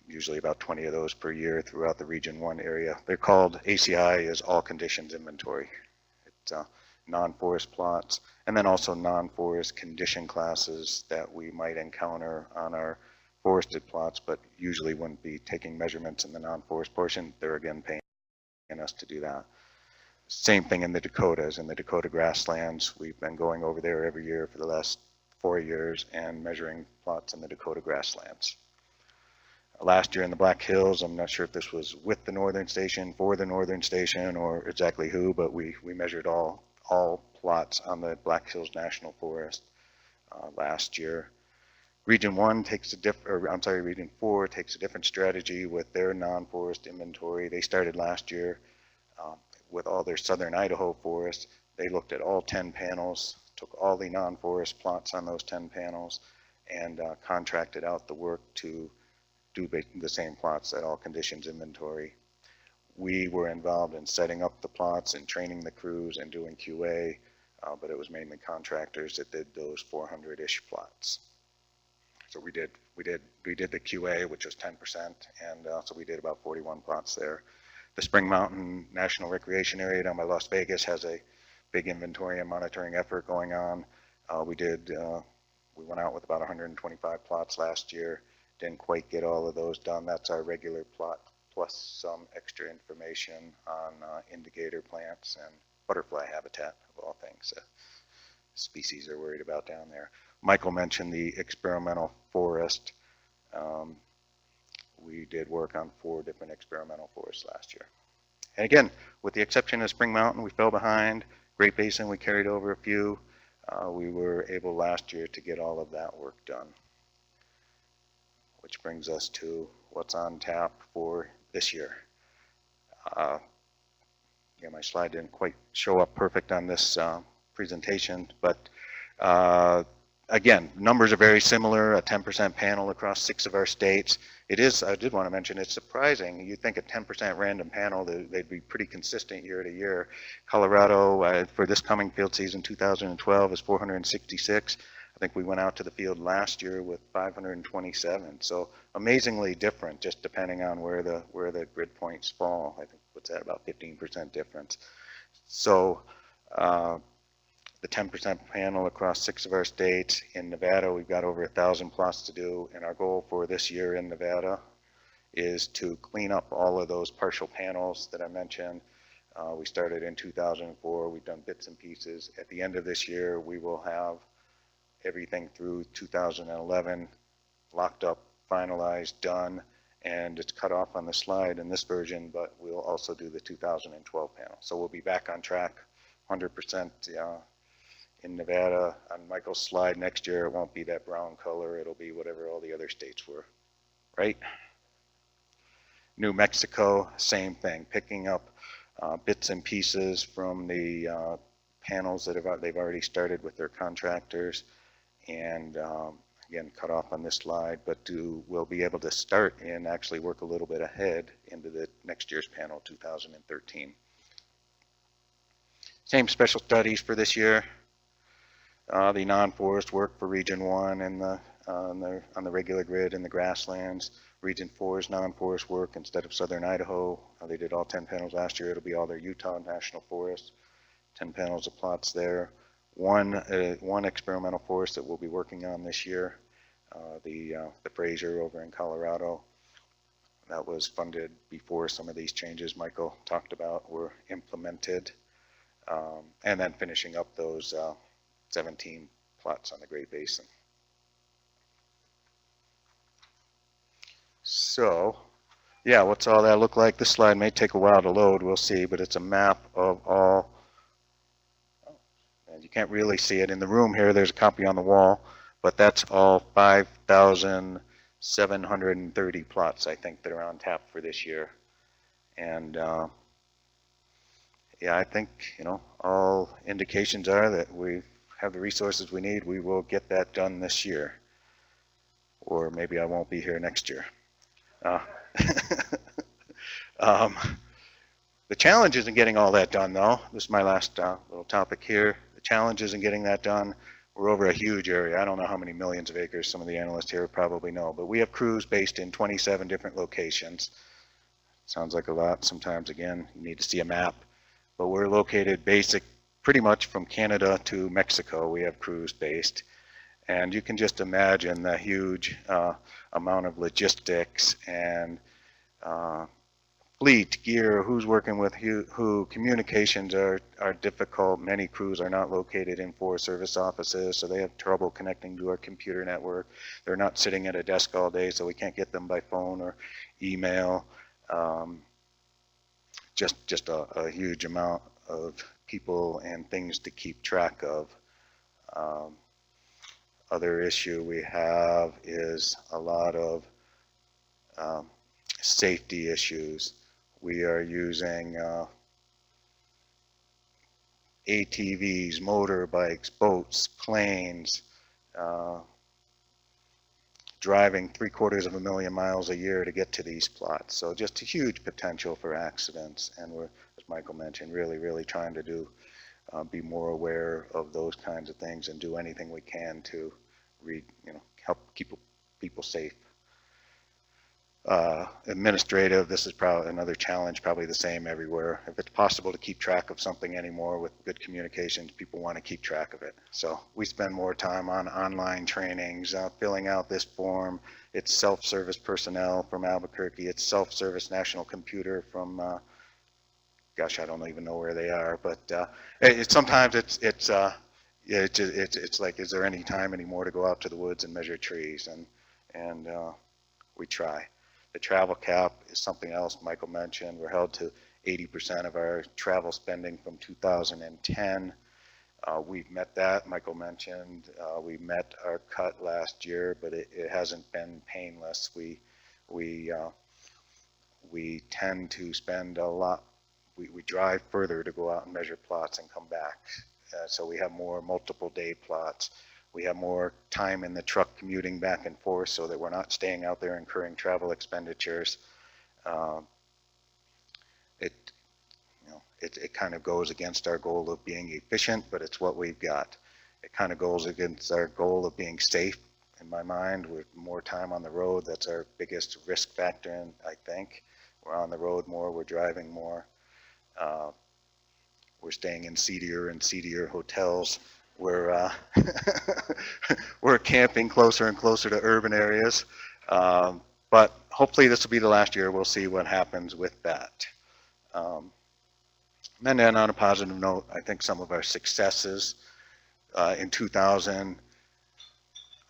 Usually about 20 of those per year throughout the Region 1 area. They're called, ACI is All Conditions Inventory. It's non-forest plots, and then also non-forest condition classes that we might encounter on our forested plots, but usually wouldn't be taking measurements in the non-forest portion. They're again paying us to do that. Same thing in the Dakotas. In the Dakota grasslands, we've been going over there every year for the last 4 years and measuring plots in the Dakota grasslands. Last year in the Black Hills, I'm not sure if this was with the Northern Station, for the Northern Station, or exactly who, but we measured all plots on the Black Hills National Forest last year. Region 1 takes Region 4 takes a different strategy with their non-forest inventory. They started last year with all their southern Idaho forests. They looked at all 10 panels, took all the non-forest plots on those 10 panels and contracted out the work to do the same plots at all conditions inventory. We were involved in setting up the plots and training the crews and doing QA, but it was mainly contractors that did those 400-ish plots. So we did the QA, which was 10%, and so we did about 41 plots there. The Spring Mountain National Recreation Area down by Las Vegas has a big inventory and monitoring effort going on. We went out with about 125 plots last year. Didn't quite get all of those done. That's our regular plot plus some extra information on indicator plants and butterfly habitat, of all things. Species are worried about down there. Michael mentioned the experimental forest. We did work on 4 different experimental forests last year. And again, with the exception of Spring Mountain, we fell behind. Great Basin, we carried over a few. We were able last year to get all of that work done. Which brings us to what's on tap for this year. Yeah, my slide didn't quite show up perfect on this presentation, but again, numbers are very similar, a 10% panel across 6 of our states. It is, I did want to mention, it's surprising. You think a 10% random panel, they'd be pretty consistent year to year. Colorado, for this coming field season 2012, is 466. I think we went out to the field last year with 527. So amazingly different, just depending on where the grid points fall. I think, what's that, about 15% difference. So the 10% panel across 6 of our states. In Nevada, we've got over 1,000 plots to do, and our goal for this year in Nevada is to clean up all of those partial panels that I mentioned. We started in 2004. We've done bits and pieces. At the end of this year, we will have everything through 2011 locked up, finalized, done, and it's cut off on the slide in this version, but we'll also do the 2012 panel. So we'll be back on track 100% in Nevada. On Michael's slide next year, it won't be that brown color. It'll be whatever all the other states were, right? New Mexico, same thing, picking up bits and pieces from the panels that they've already started with their contractors, and again, cut off on this slide, but we'll be able to start and actually work a little bit ahead into the next year's panel, 2013. Same special studies for this year. The non-forest work for Region 1 and on the regular grid in the grasslands. Region 4's non-forest work instead of Southern Idaho. They did all 10 panels last year. It'll be all their Utah National Forest. 10 panels of plots there. One experimental forest that we'll be working on this year, the Fraser over in Colorado. That was funded before some of these changes Michael talked about were implemented. And then finishing up those 17 plots on the Great Basin. So, yeah, what's all that look like? This slide may take a while to load, we'll see, but it's a map of all, and you can't really see it in the room here, there's a copy on the wall, but that's all 5,730 plots, I think, that are on tap for this year. And yeah, I think, you know, all indications are that we have the resources we need. We will get that done this year, or maybe I won't be here next year. The challenge isn't getting all that done, though. This is my last little topic here. The challenge isn't getting that done. We're over a huge area. I don't know how many millions of acres some of the analysts here probably know, but we have crews based in 27 different locations. Sounds like a lot. Sometimes, again, you need to see a map. But we're located pretty much from Canada to Mexico. We have crews based. And you can just imagine the huge amount of logistics and fleet, gear, who's working with who. Communications are difficult. Many crews are not located in Forest Service offices, so they have trouble connecting to our computer network. They're not sitting at a desk all day, so we can't get them by phone or email. Just a huge amount of people and things to keep track of. Other issue we have is a lot of safety issues. We are using ATVs, motorbikes, boats, planes, driving 3/4 miles a year to get to these plots. So just a huge potential for accidents. And we're, as Michael mentioned, really trying to do, be more aware of those kinds of things and do anything we can to help keep people safe. Administrative, this is probably another challenge, probably the same everywhere. If it's possible to keep track of something anymore with good communications, people want to keep track of it. So we spend more time on online trainings, filling out this form. It's self-service personnel from Albuquerque. It's self-service national computer from, gosh, I don't even know where they are, but sometimes it's like, is there any time anymore to go out to the woods and measure trees? And we try. The travel cap is something else Michael mentioned. We're held to 80% of our travel spending from 2010. We've met that. Michael mentioned we met our cut last year, but it hasn't been painless. We tend to spend a lot. We drive further to go out and measure plots and come back. So we have more multiple day plots. We have more time in the truck commuting back and forth so that we're not staying out there incurring travel expenditures. It kind of goes against our goal of being efficient, but it's what we've got. It kind of goes against our goal of being safe, in my mind. With more time on the road, that's our biggest risk factor, and I think. We're on the road more, we're driving more. We're staying in seedier and seedier hotels. We're camping closer and closer to urban areas, but hopefully this will be the last year. We'll see what happens with that. And then on a positive note, I think some of our successes in 2000,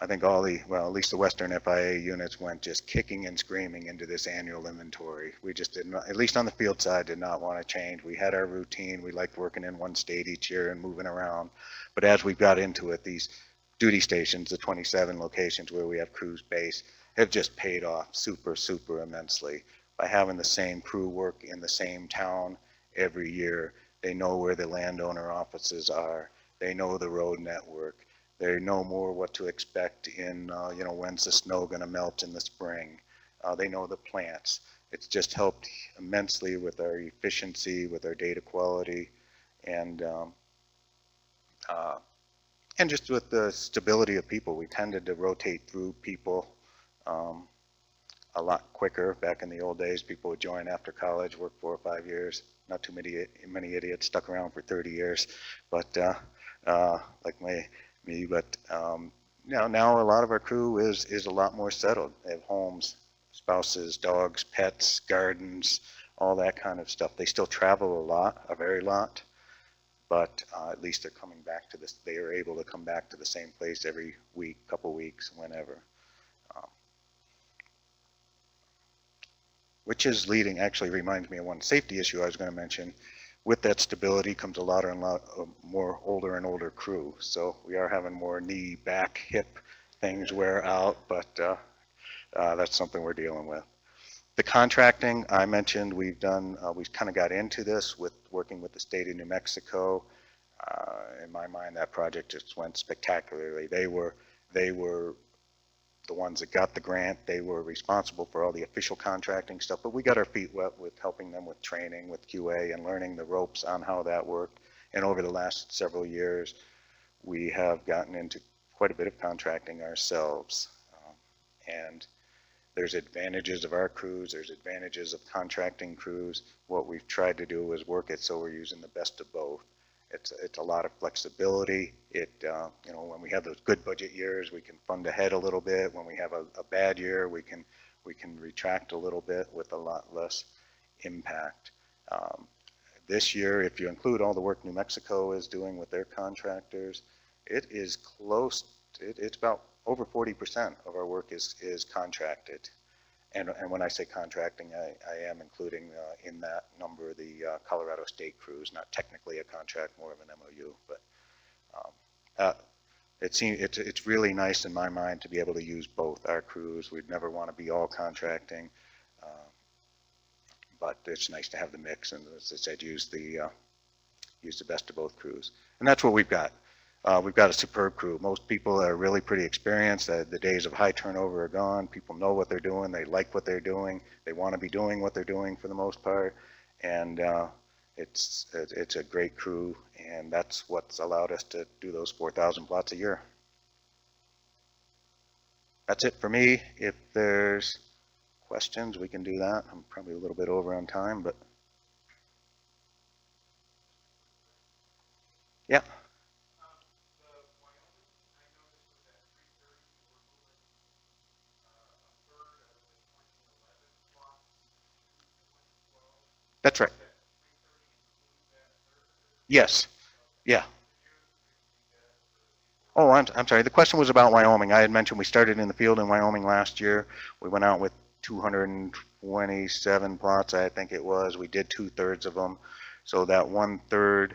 I think all the, well, at least the Western FIA units went just kicking and screaming into this annual inventory. We just did not, at least on the field side, did not want to change. We had our routine. We liked working in one state each year and moving around. But as we got into it, these duty stations, the 27 locations where we have crews based, have just paid off super immensely by having the same crew work in the same town every year. They know where the landowner offices are. They know the road network. They know more what to expect in, when's the snow going to melt in the spring. They know the plants. It's just helped immensely with our efficiency, with our data quality, and just with the stability of people. We tended to rotate through people a lot quicker. Back in the old days, people would join after college, work 4 or 5 years. Not too many idiots stuck around for 30 years, but like me. But now a lot of our crew is a lot more settled. They have homes, spouses, dogs, pets, gardens, all that kind of stuff. They still travel a very lot, but at least they're coming back to this. They are able to come back to the same place every week, couple weeks, whenever. Which is leading, actually reminds me of one safety issue I was going to mention. With that stability comes a lot more older and older crew. So we are having more knee, back, hip things wear out, but that's something we're dealing with. The contracting I mentioned, we've kind of got into this with working with the state of New Mexico. In my mind, that project just went spectacularly. They were the ones that got the grant. They were responsible for all the official contracting stuff, but we got our feet wet with helping them with training, with QA, and learning the ropes on how that worked. And over the last several years, we have gotten into quite a bit of contracting ourselves. And there's advantages of our crews, there's advantages of contracting crews. What we've tried to do is work it so we're using the best of both. It's a lot of flexibility. When we have those good budget years, we can fund ahead a little bit. When we have a bad year, we can retract a little bit with a lot less impact. This year, if you include all the work New Mexico is doing with their contractors, it is close. It's about over 40% of our work is contracted. And when I say contracting, I am including in that number the Colorado State crews, not technically a contract, more of an MOU. But it's really nice in my mind to be able to use both our crews. We'd never want to be all contracting, but it's nice to have the mix. And as I said, use the use the best of both crews. And that's what we've got. We've got a superb crew. Most people are really pretty experienced. The days of high turnover are gone. People know what they're doing. They like what they're doing. They want to be doing what they're doing for the most part. And it's a great crew, and that's what's allowed us to do those 4,000 plots a year. That's it for me. If there's questions, we can do that. I'm probably a little bit over on time, but yeah. That's right. Yes. Yeah. Oh, I'm sorry. The question was about Wyoming. I had mentioned we started in the field in Wyoming last year. We went out with 227 plots, I think it was. We did 2/3 of them. So that 1/3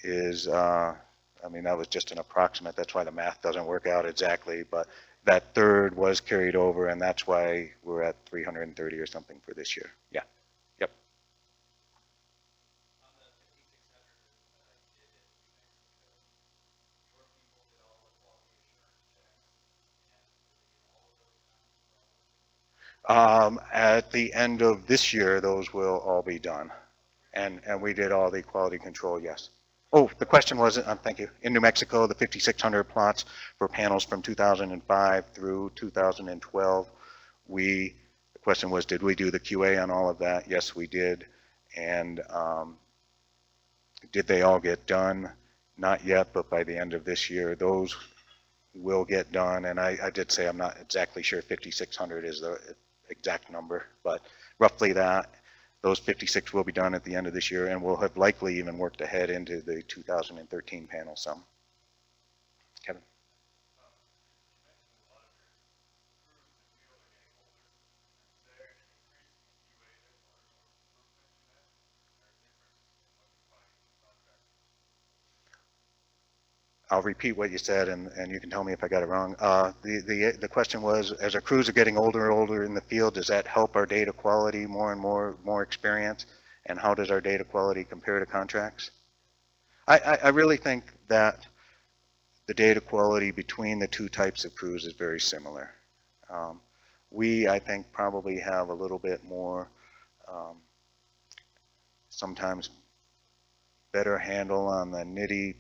is, I mean, that was just an approximate. That's why the math doesn't work out exactly. But that third was carried over, and that's why we're at 330 or something for this year. Yeah. Yep. At the end of this year, those will all be done. And we did all the quality control, yes. Oh, the question was, thank you, in New Mexico, the 5,600 plots for panels from 2005 through 2012. The question was, did we do the QA on all of that? Yes, we did. And did they all get done? Not yet, but by the end of this year, those will get done. And I did say I'm not exactly sure 5,600 is the exact number, but roughly that. Those 56 will be done at the end of this year, and we'll have likely even worked ahead into the 2013 panel some. Kevin? I'll repeat what you said, and you can tell me if I got it wrong. The question was, as our crews are getting older and older in the field, does that help our data quality more and more experience? And how does our data quality compare to contracts? I really think that the data quality between the two types of crews is very similar. We, I think, probably have a little bit more, sometimes better handle on the nitty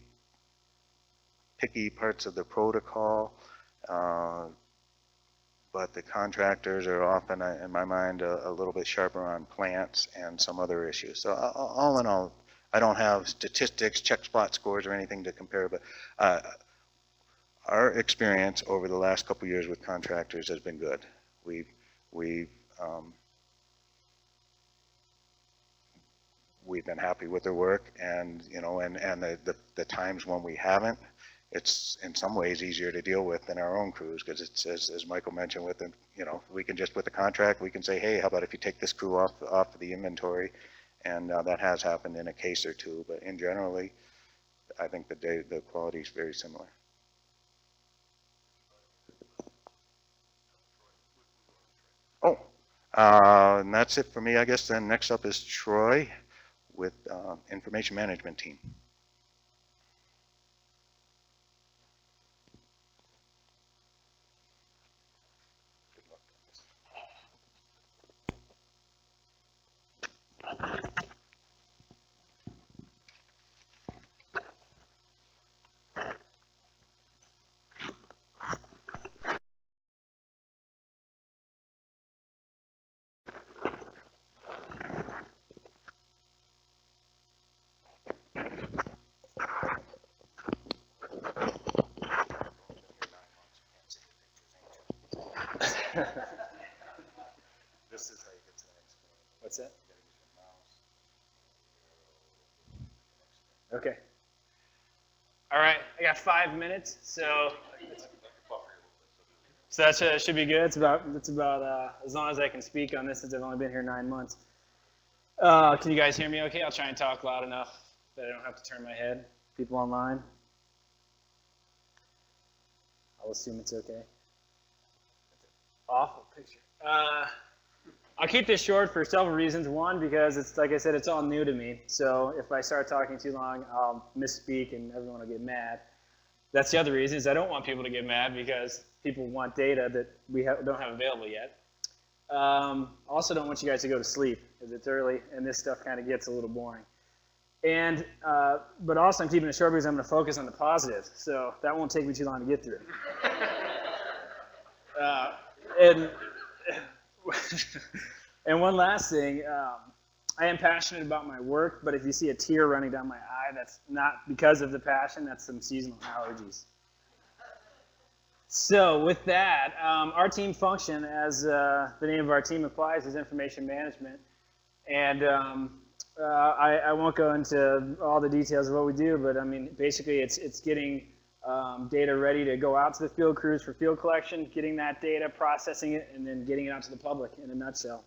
picky parts of the protocol, but the contractors are often, in my mind, a little bit sharper on plants and some other issues. So all in all, I don't have statistics, check spot scores, or anything to compare, but our experience over the last couple of years with contractors has been good. We've been happy with their work, and the times when we haven't, it's in some ways easier to deal with than our own crews, because it's, as Michael mentioned, with them, we can just, with the contract, we can say, hey, how about if you take this crew off of the inventory, and that has happened in a case or two, but in generally, I think the quality is very similar. Oh, and that's it for me, I guess. Then next up is Troy with information management team. This is how you get to the next one. What's that? Okay. All right, I got 5 minutes, so that should be good. It's about as long as I can speak on this, since I've only been here 9 months. Can you guys hear me okay? I'll try and talk loud enough that I don't have to turn my head. People online? I'll assume it's okay. Awful picture. I'll keep this short for several reasons. One, because it's, like I said, it's all new to me. So if I start talking too long, I'll misspeak and everyone will get mad. That's the other reason, is I don't want people to get mad because people want data that we don't have available yet. Also don't want you guys to go to sleep because it's early and this stuff kind of gets a little boring. And, but also I'm keeping it short because I'm going to focus on the positives. So that won't take me too long to get through. And one last thing, I am passionate about my work, but if you see a tear running down my eye, that's not because of the passion, that's some seasonal allergies. So with that, our team function, as the name of our team implies, is information management. And I won't go into all the details of what we do, but I mean, basically it's getting data ready to go out to the field crews for field collection, getting that data, processing it, and then getting it out to the public in a nutshell.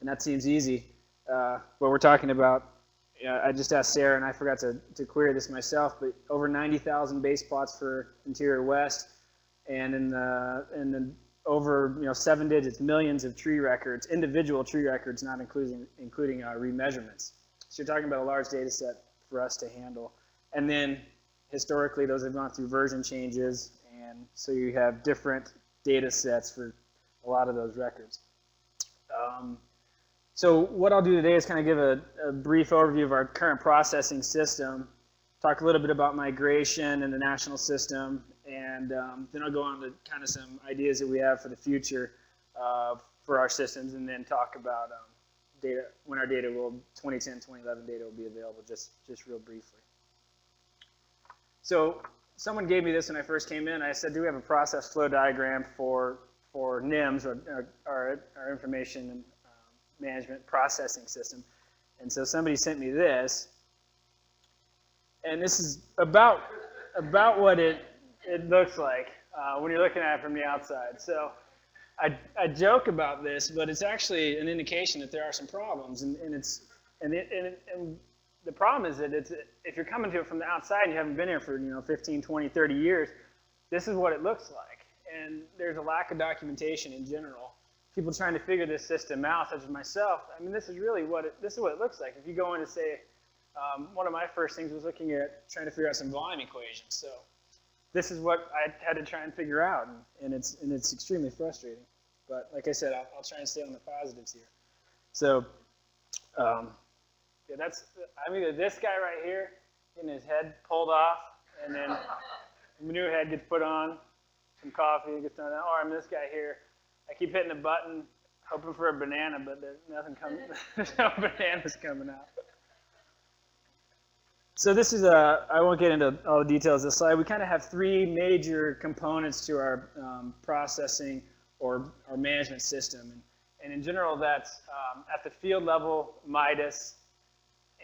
And that seems easy. What we're talking about, I just asked Sarah, and I forgot to query this myself, but over 90,000 base plots for Interior West, and in the over 7 digits, millions of tree records, individual tree records, not including remeasurements. So you're talking about a large data set for us to handle. And then historically, those have gone through version changes, and so you have different data sets for a lot of those records. So what I'll do today is kind of give a brief overview of our current processing system, talk a little bit about migration and the national system, and then I'll go on to kind of some ideas that we have for the future for our systems, and then talk about data, when our data will, 2010, 2011 data will be available, just real briefly. So someone gave me this when I first came in. I said, do we have a process flow diagram for NIMS, or our information and management processing system? And so somebody sent me this, and this is about what it looks like when you're looking at it from the outside. So I joke about this, but it's actually an indication that there are some problems, and the problem is that if you're coming to it from the outside and you haven't been here for 15, 20, 30 years, this is what it looks like. And there's a lack of documentation in general. People trying to figure this system out, such as myself, I mean, this is what it looks like. If you go in and say, one of my first things was looking at trying to figure out some volume equations. So this is what I had to try and figure out, and it's extremely frustrating. But like I said, I'll try and stay on the positives here. So yeah, I'm either this guy right here, getting his head pulled off, and then a new head gets put on, some coffee gets done, or I'm this guy here. I keep hitting the button, hoping for a banana, but there's nothing coming. There's no bananas coming out. So this is I won't get into all the details of this slide. We kind of have three major components to our processing or our management system. And in general, that's at the field level, MIDAS,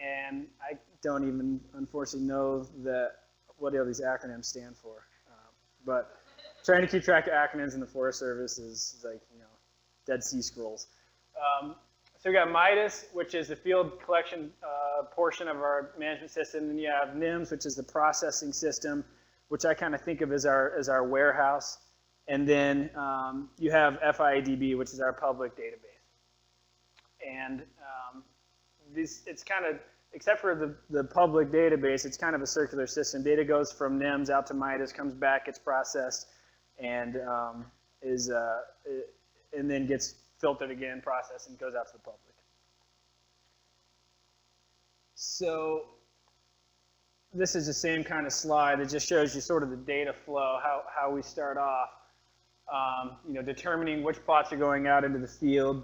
and I don't even, unfortunately, know what all these acronyms stand for. But trying to keep track of acronyms in the Forest Service is like, Dead Sea Scrolls. So we got MIDAS, which is the field collection portion of our management system. Then you have NIMS, which is the processing system, which I kind of think of as our warehouse. And then you have FIA, which is our public database. And it's kind of, except for the public database, it's kind of a circular system. Data goes from NIMS out to MIDAS, comes back, gets processed, and and then gets filtered again, processed, and goes out to the public. So this is the same kind of slide. It just shows you sort of the data flow, how we start off, determining which plots are going out into the field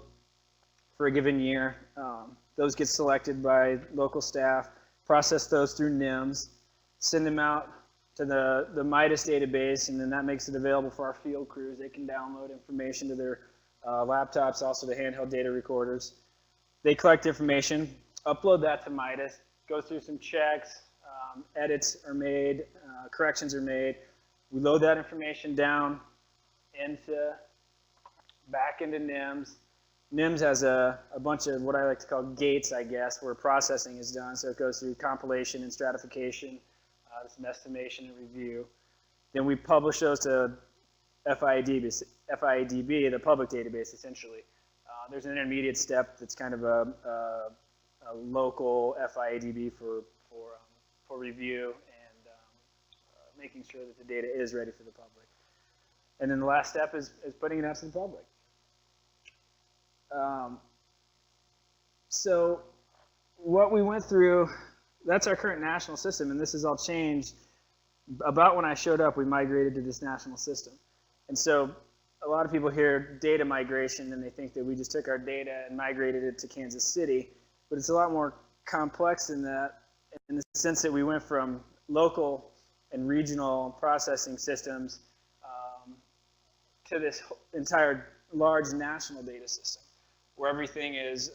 for a given year. Those get selected by local staff, process those through NIMS, send them out to the MIDAS database, and then that makes it available for our field crews. They can download information to their laptops, also the handheld data recorders. They collect information, upload that to MIDAS, go through some checks, edits are made, corrections are made. We load that information down back into NIMS. NIMS has a bunch of what I like to call gates, I guess, where processing is done. So it goes through compilation and stratification, some estimation and review. Then we publish those to FIA-DB, the public database, essentially. There's an intermediate step that's kind of a local FIA DB for review and making sure that the data is ready for the public. And then the last step is putting it out to the public. So what we went through, that's our current national system, and this has all changed. About when I showed up, we migrated to this national system. And so a lot of people hear data migration, and they think that we just took our data and migrated it to Kansas City. But it's a lot more complex than that, in the sense that we went from local and regional processing systems to this entire large national data system, where everything is,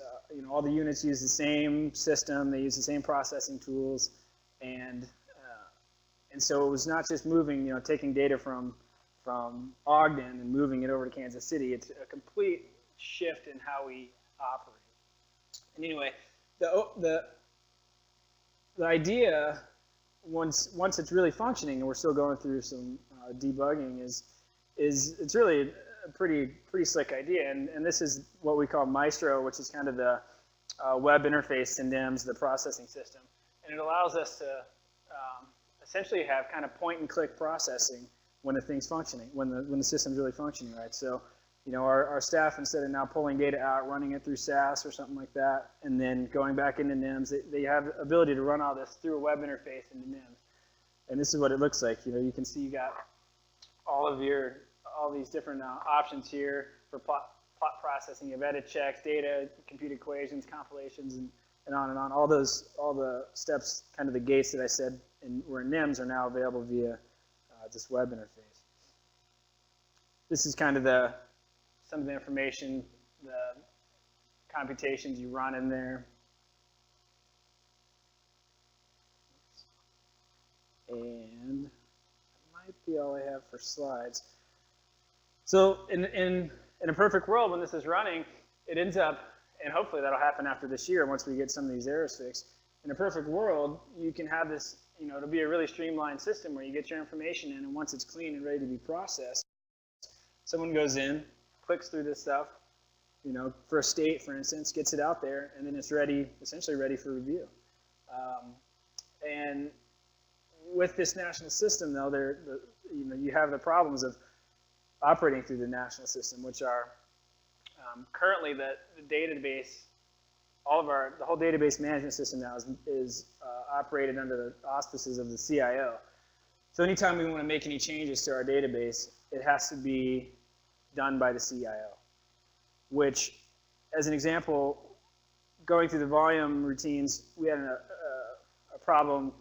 all the units use the same system, they use the same processing tools, and so it was not just moving, taking data from Ogden and moving it over to Kansas City. It's a complete shift in how we operate. And anyway, the idea, once it's really functioning, and we're still going through some debugging, is it's really a pretty slick idea. And this is what we call Maestro, which is kind of the web interface to NIMS, the processing system. And it allows us to essentially have kind of point-and-click processing when the thing's functioning, when the system's really functioning, right? So, our staff, instead of now pulling data out, running it through SAS or something like that, and then going back into NIMS, they have the ability to run all this through a web interface into NIMS. And this is what it looks like. You can see you got all these different options here for plot processing. You have edit checks, data, compute equations, compilations, and on and on. All the steps, kind of the gates that I said were in NIMS, are now available via this web interface. This is kind of some of the information, the computations you run in there. And that might be all I have for slides. So in a perfect world, when this is running, it ends up, and hopefully that'll happen after this year once we get some of these errors fixed. In a perfect world, you can have this, it'll be a really streamlined system where you get your information in, and once it's clean and ready to be processed, someone goes in, clicks through this stuff, for a state, for instance, gets it out there, and then it's ready, essentially ready for review. And with this national system, though, you have the problems of operating through the national system, which are currently the database, the whole database management system now is operated under the auspices of the CIO. So anytime we want to make any changes to our database, it has to be done by the CIO, which, as an example, going through the volume routines, we had a problem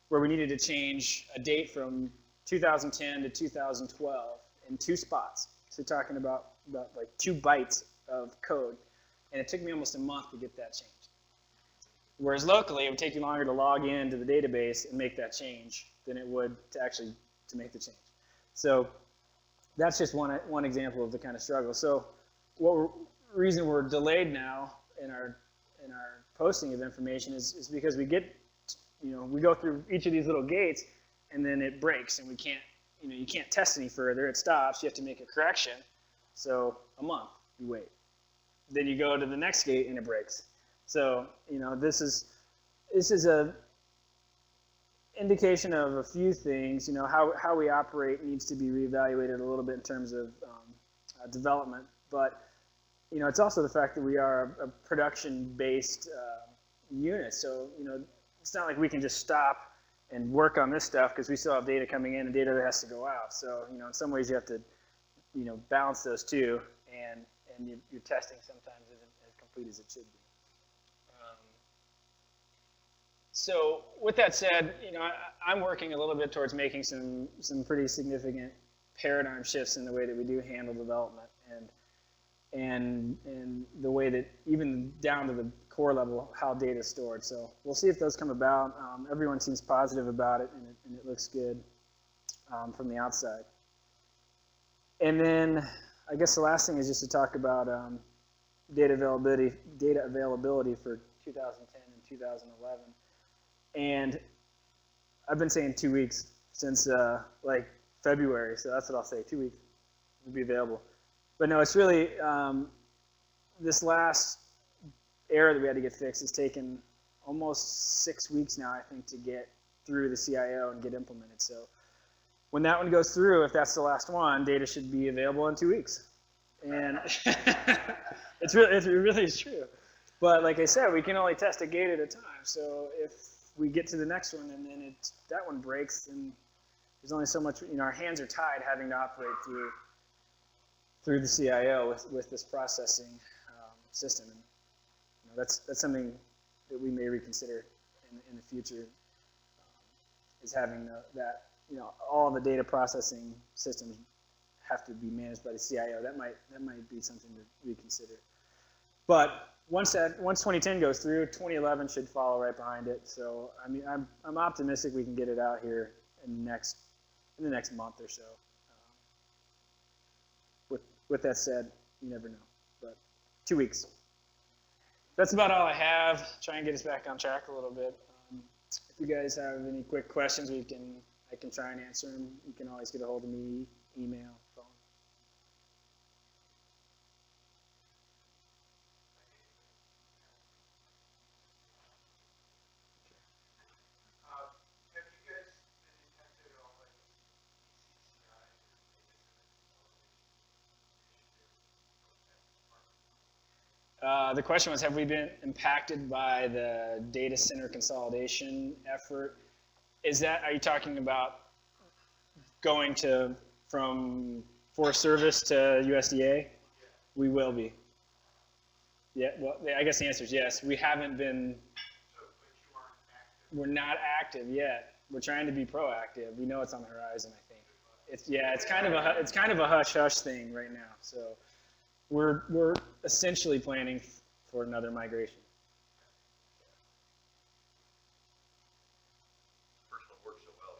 where we needed to change a date from 2010 to 2012 in 2 spots. So talking about like 2 bytes of code. And it took me almost a month to get that changed. Whereas locally, it would take you longer to log into the database and make that change than it would to make the change. So that's just one example of the kind of struggle. So reason we're delayed now in our posting of information is because we get, we go through each of these little gates, and then it breaks, and we can't, you can't test any further. It stops. You have to make a correction. So a month, you wait. Then you go to the next gate, and it breaks. So this is a indication of a few things. How we operate needs to be reevaluated a little bit in terms of development, but it's also the fact that we are a production-based unit. So it's not like we can just stop and work on this stuff because we still have data coming in and data that has to go out. So in some ways you have to balance those two, and your testing sometimes isn't as complete as it should be. So with that said, I'm working a little bit towards making some pretty significant paradigm shifts in the way that we do handle development, and the way that, even down to the core level, how data is stored. So we'll see if those come about. Everyone seems positive about it, and it looks good from the outside. And then I guess the last thing is just to talk about data availability for 2010 and 2011. And I've been saying 2 weeks since like February, so that's what I'll say. 2 weeks will be available. But no, it's really this last error that we had to get fixed has taken almost 6 weeks now, I think, to get through the CIO and get implemented. So when that one goes through, if that's the last one, data should be available in 2 weeks. And it really is true. But like I said, we can only test a gate at a time. So if we get to the next one and then that one breaks, then there's only so much, our hands are tied having to operate through the CIO with this processing system. And that's something that we may reconsider in the future, is having that, all the data processing systems have to be managed by the CIO. That might be something to reconsider. But once 2010 goes through, 2011 should follow right behind it. So I mean, I'm optimistic we can get it out here in the next month or so. With that said, you never know. But 2 weeks. That's about all I have. Try and get us back on track a little bit. If you guys have any quick questions, I can try and answer them. You can always get a hold of me, email, phone. The question was, have we been impacted by the data center consolidation effort? Are you talking about going from Forest Service to USDA? We will be. Yeah, well, I guess the answer is yes. We haven't been, we're not active yet. We're trying to be proactive. We know it's on the horizon, I think. It's kind of a hush-hush thing right now. So we're essentially planning for another migration. First one worked so well.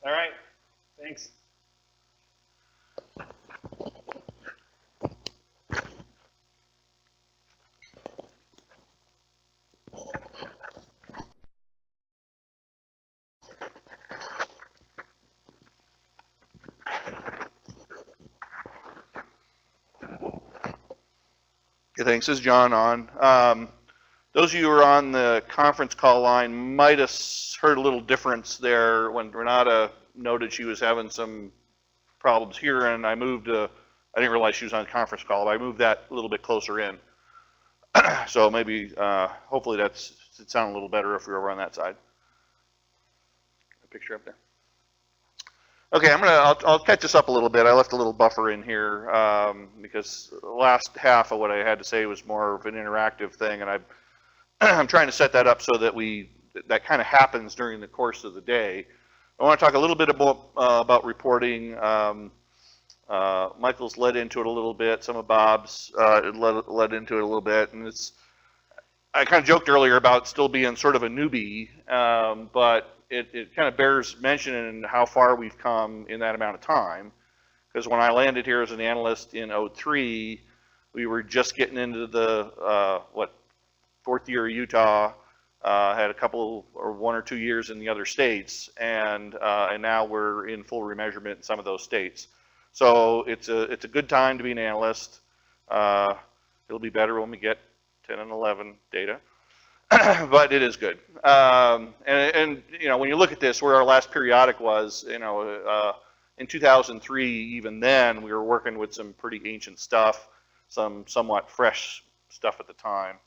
All right. Thanks. Okay, thanks. This is John on. Those of you who are on the conference call line might have heard a little difference there when Renata noted she was having some problems here, and I didn't realize she was on a conference call, but I moved that a little bit closer in. So maybe, hopefully it sounded a little better if we were over on that side. A picture up there. Okay, I'll catch this up a little bit. I left a little buffer in here because the last half of what I had to say was more of an interactive thing, and I'm trying to set that up so that that kind of happens during the course of the day. I want to talk a little bit about reporting. Michael's led into it a little bit. Some of Bob's led into it a little bit, and I kind of joked earlier about still being sort of a newbie, but it kind of bears mentioning how far we've come in that amount of time. Because when I landed here as an analyst in 2003, we were just getting into the fourth year of Utah, had a couple or 1 or 2 years in the other states, and now we're in full remeasurement in some of those states. So it's a good time to be an analyst. It'll be better when we get 10 and 11 data. But it is good. And when you look at this, where our last periodic was, in 2003, even then, we were working with some pretty ancient stuff, some somewhat fresh stuff at the time.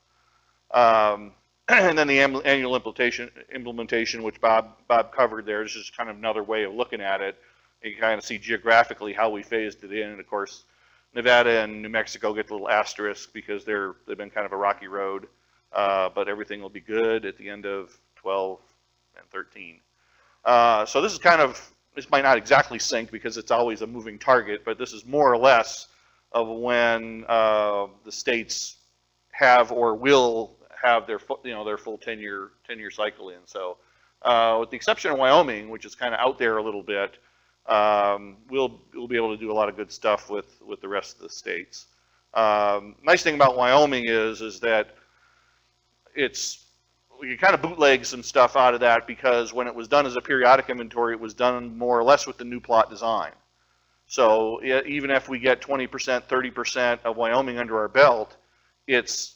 And then the annual implementation, which Bob covered there, is just kind of another way of looking at it. You can kind of see geographically how we phased it in. And of course, Nevada and New Mexico get a little asterisk because they've been kind of a rocky road. But everything will be good at the end of 12 and 13. So this might not exactly sync because it's always a moving target, but this is more or less of when the states have or will have their full 10-year cycle in. So with the exception of Wyoming, which is kind of out there a little bit, we'll be able to do a lot of good stuff with the rest of the states. Nice thing about Wyoming is that we can kind of bootleg some stuff out of that because when it was done as a periodic inventory, it was done more or less with the new plot design. So even if we get 20%, 30% of Wyoming under our belt, it's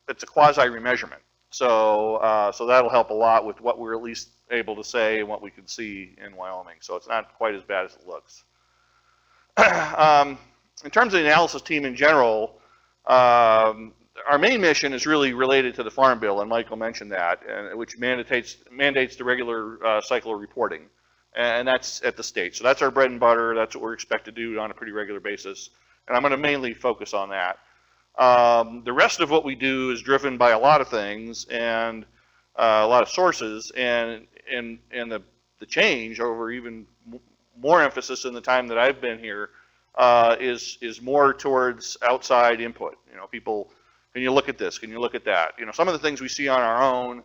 a quasi remeasurement. So so that'll help a lot with what we're at least able to say and what we can see in Wyoming. So it's not quite as bad as it looks. In terms of the analysis team in general, our main mission is really related to the Farm Bill, and Michael mentioned that, which mandates the regular cycle of reporting, and that's at the state. So that's our bread and butter. That's what we're expected to do on a pretty regular basis, and I'm going to mainly focus on that. The rest of what we do is driven by a lot of things and a lot of sources, and the change over even more emphasis in the time that I've been here is more towards outside input. You know, people, can you look at this? Can you look at that? You know, some of the things we see on our own,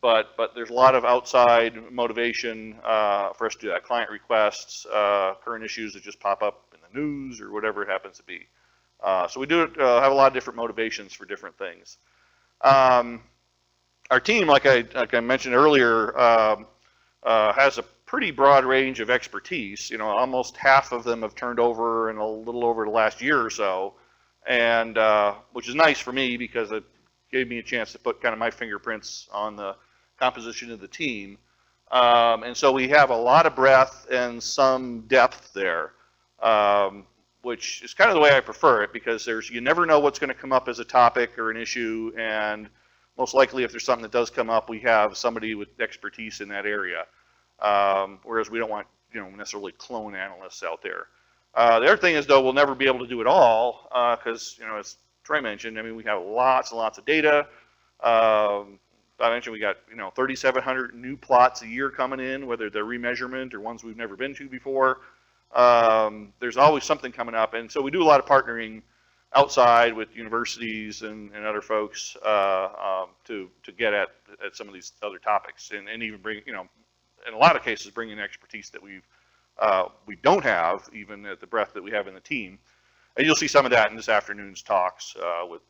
but there's a lot of outside motivation for us to do that. Client requests, current issues that just pop up in the news or whatever it happens to be. So we do have a lot of different motivations for different things. Our team, like I mentioned earlier, has a pretty broad range of expertise. You know, almost half of them have turned over in a little over the last year or so, and which is nice for me because it gave me a chance to put kind of my fingerprints on the composition of the team. And so we have a lot of breadth and some depth there, which is kind of the way I prefer it, because you never know what's going to come up as a topic or an issue, and most likely if there's something that does come up, we have somebody with expertise in that area. Whereas we don't want, you know, necessarily clone analysts out there. The other thing is, though, we'll never be able to do it all because, you know, as Troy mentioned, I mean, we have lots and lots of data. I mentioned we got, you know, 3,700 new plots a year coming in, whether they're remeasurement or ones we've never been to before. There's always something coming up, and so we do a lot of partnering outside with universities and other folks to get at some of these other topics, and even bring, you know, in a lot of cases, bring in expertise that we don't have, even at the breadth that we have in the team. And you'll see some of that in this afternoon's talks with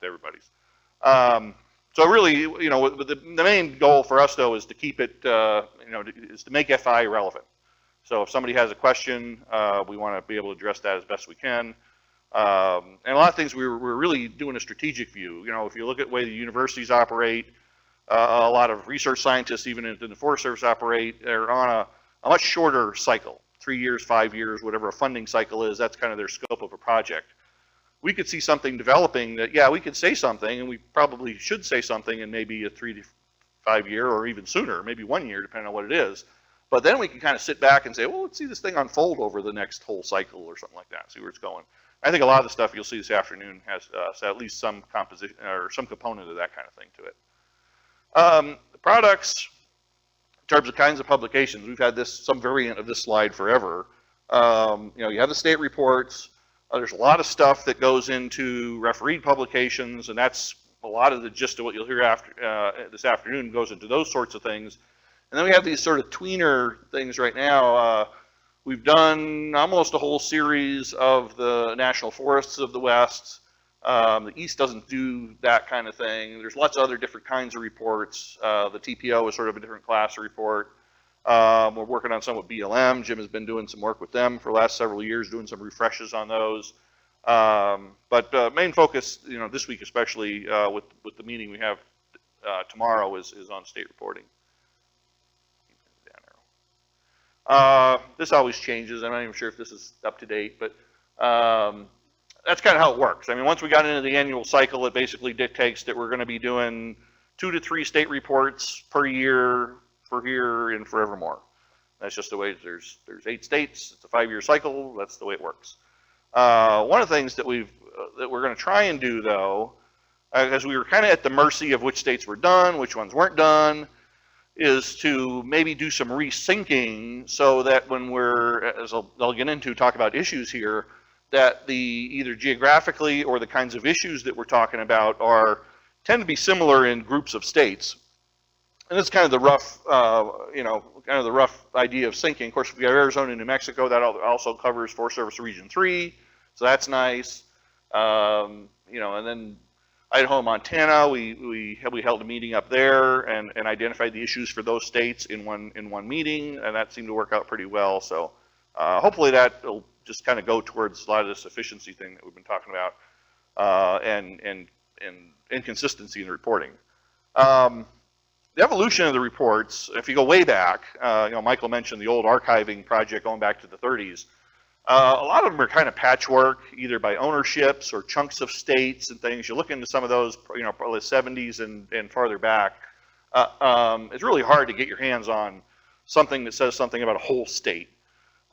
everybody's. So really, you know, the main goal for us, though, is to keep it, you know, is to make FI relevant. So if somebody has a question, we want to be able to address that as best we can. And a lot of things we're really doing a strategic view. You know, if you look at the way the universities operate, a lot of research scientists, even in the Forest Service, operate, they're on a much shorter cycle, 3 years, 5 years, whatever a funding cycle is. That's kind of their scope of a project. We could see something developing that, yeah, we could say something, and we probably should say something in maybe a 3 to 5 year, or even sooner, maybe 1 year, depending on what it is. But then we can kind of sit back and say, well, let's see this thing unfold over the next whole cycle or something like that, see where it's going. I think a lot of the stuff you'll see this afternoon has at least some composition or some component of that kind of thing to it. The products, in terms of kinds of publications, we've had some variant of this slide forever. You know, you have the state reports. There's a lot of stuff that goes into refereed publications, and that's a lot of the gist of what you'll hear after this afternoon goes into those sorts of things. And then we have these sort of tweener things right now. We've done almost a whole series of the national forests of the West. The East doesn't do that kind of thing. There's lots of other different kinds of reports. The TPO is sort of a different class of report. We're working on some with BLM. Jim has been doing some work with them for the last several years, doing some refreshes on those. But main focus, you know, this week especially with the meeting we have tomorrow is on state reporting. This always changes. I'm not even sure if this is up to date, but that's kind of how it works. I mean, once we got into the annual cycle, it basically dictates that we're going to be doing 2 to 3 state reports per year for here and forevermore. That's just the way. There's 8 states. It's a 5-year cycle. That's the way it works. One of the things that we're going to try and do, though, as we were kind of at the mercy of which states were done, which ones weren't done, is to maybe do some resyncing so that when we're, as I'll get into, talk about issues here, that the either geographically or the kinds of issues that we're talking about tend to be similar in groups of states. And that's kind of the rough, you know, kind of the rough idea of syncing. Of course, we have Arizona and New Mexico. That also covers Forest Service Region 3, so that's nice. You know, and then Idaho and Montana, we held a meeting up there and identified the issues for those states in one meeting, and that seemed to work out pretty well. So Hopefully that will just kind of go towards a lot of this efficiency thing that we've been talking about, and inconsistency in the reporting. The evolution of the reports, if you go way back, Michael mentioned the old archiving project going back to the 30s. A lot of them are kind of patchwork, either by ownerships or chunks of states and things. You look into some of those, probably the 70s and farther back. It's really hard to get your hands on something that says something about a whole state.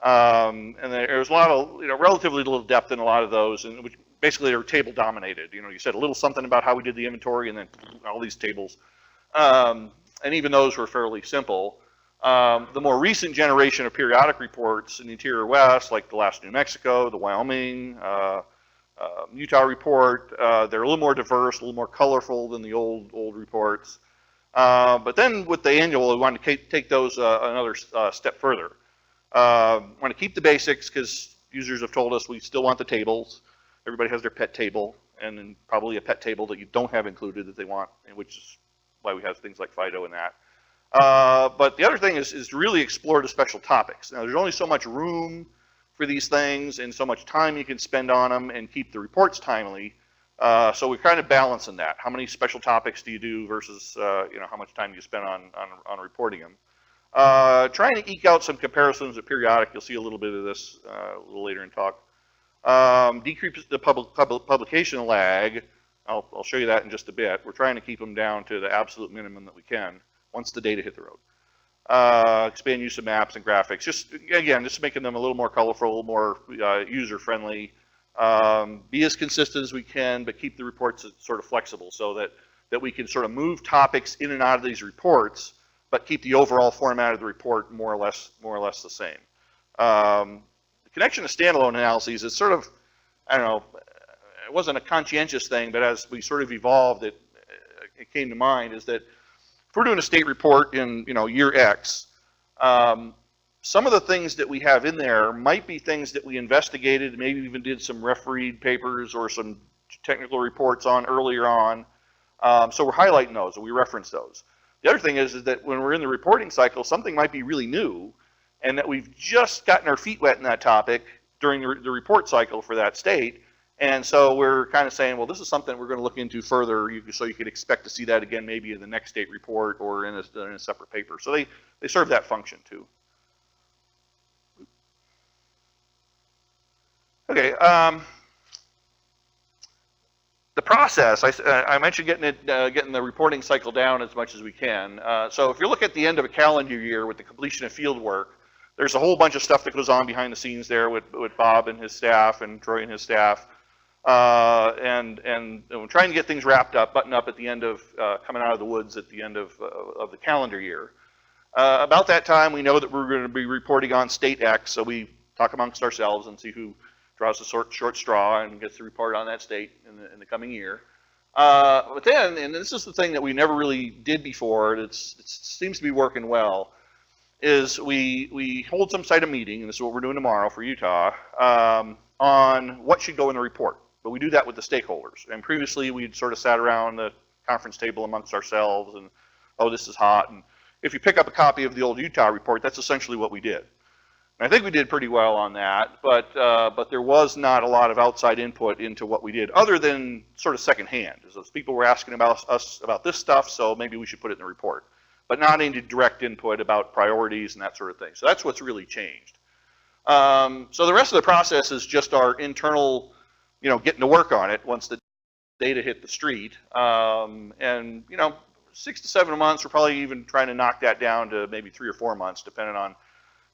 And there's a lot of, relatively little depth in a lot of those, and which basically they were table dominated. You said a little something about how we did the inventory, and then all these tables. And even those were fairly simple. The more recent generation of periodic reports in the Interior West, like the last New Mexico, the Wyoming, Utah report, they're a little more diverse, a little more colorful than the old reports. But then with the annual, we wanted to take those another step further. Want to keep the basics because users have told us we still want the tables. Everybody has their pet table, and then probably a pet table that you don't have included that they want, which is why we have things like FIDO and that. But the other thing is to really explore the special topics. Now, there's only so much room for these things and so much time you can spend on them and keep the reports timely. So we're kind of balancing that. How many special topics do you do versus how much time do you spend on reporting them? Trying to eke out some comparisons with periodic. You'll see a little bit of this a little later in talk. Decrease the publication lag. I'll show you that in just a bit. We're trying to keep them down to the absolute minimum that we can once the data hit the road. Expand use of maps and graphics. Just making them a little more colorful, a little more user-friendly. Be as consistent as we can, but keep the reports sort of flexible so that we can sort of move topics in and out of these reports, but keep the overall format of the report more or less the same. The connection to standalone analyses is sort of, I don't know, it wasn't a conscientious thing, but as we sort of evolved, it came to mind is that if we're doing a state report in year X, some of the things that we have in there might be things that we investigated, maybe even did some refereed papers or some technical reports on earlier on. So we're highlighting those, and we reference those. The other thing is that when we're in the reporting cycle, something might be really new, and that we've just gotten our feet wet in that topic during the report cycle for that state. And so we're kind of saying, well, this is something we're going to look into further, so you could expect to see that again maybe in the next state report or in a separate paper. So they serve that function too. Okay, the process, I mentioned getting the reporting cycle down as much as we can. So if you look at the end of a calendar year with the completion of field work, there's a whole bunch of stuff that goes on behind the scenes there with Bob and his staff and Troy and his staff. And we're trying to get things wrapped up, buttoned up at the end of, coming out of the woods at the end of the calendar year. About that time, we know that we're going to be reporting on state X, so we talk amongst ourselves and see who draws the short straw and gets the report on that state in the coming year. But then, and this is the thing that we never really did before, it seems to be working well, is we hold some sort of meeting, and this is what we're doing tomorrow for Utah, on what should go in the report. But we do that with the stakeholders. And previously, we'd sort of sat around the conference table amongst ourselves and, oh, this is hot. And if you pick up a copy of the old Utah report, that's essentially what we did. And I think we did pretty well on that, but there was not a lot of outside input into what we did, other than sort of secondhand. As those people were asking about us about this stuff, so maybe we should put it in the report. But not any direct input about priorities and that sort of thing. So that's what's really changed. So the rest of the process is just our internal, getting to work on it once the data hit the street. And 6 to 7 months, we're probably even trying to knock that down to maybe 3 or 4 months, depending on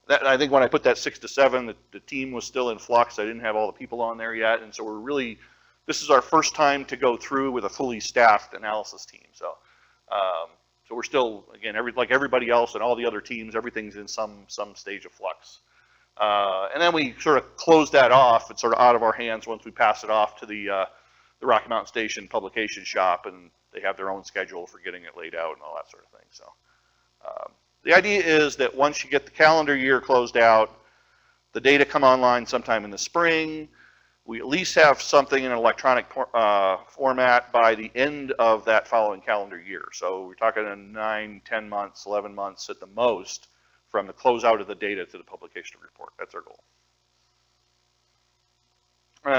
that. I think when I put that 6 to 7, the team was still in flux. I didn't have all the people on there yet. And so we're really, this is our first time to go through with a fully staffed analysis team. So, so we're still, again, like everybody else and all the other teams, everything's in some stage of flux. And then we sort of close that off. It's sort of out of our hands once we pass it off to the Rocky Mountain Station publication shop, and they have their own schedule for getting it laid out and all that sort of thing. So the idea is that once you get the calendar year closed out, the data come online sometime in the spring. We at least have something in an electronic format by the end of that following calendar year. So we're talking 9, 10 months, 11 months at the most from the closeout of the data to the publication of the report. That's our goal.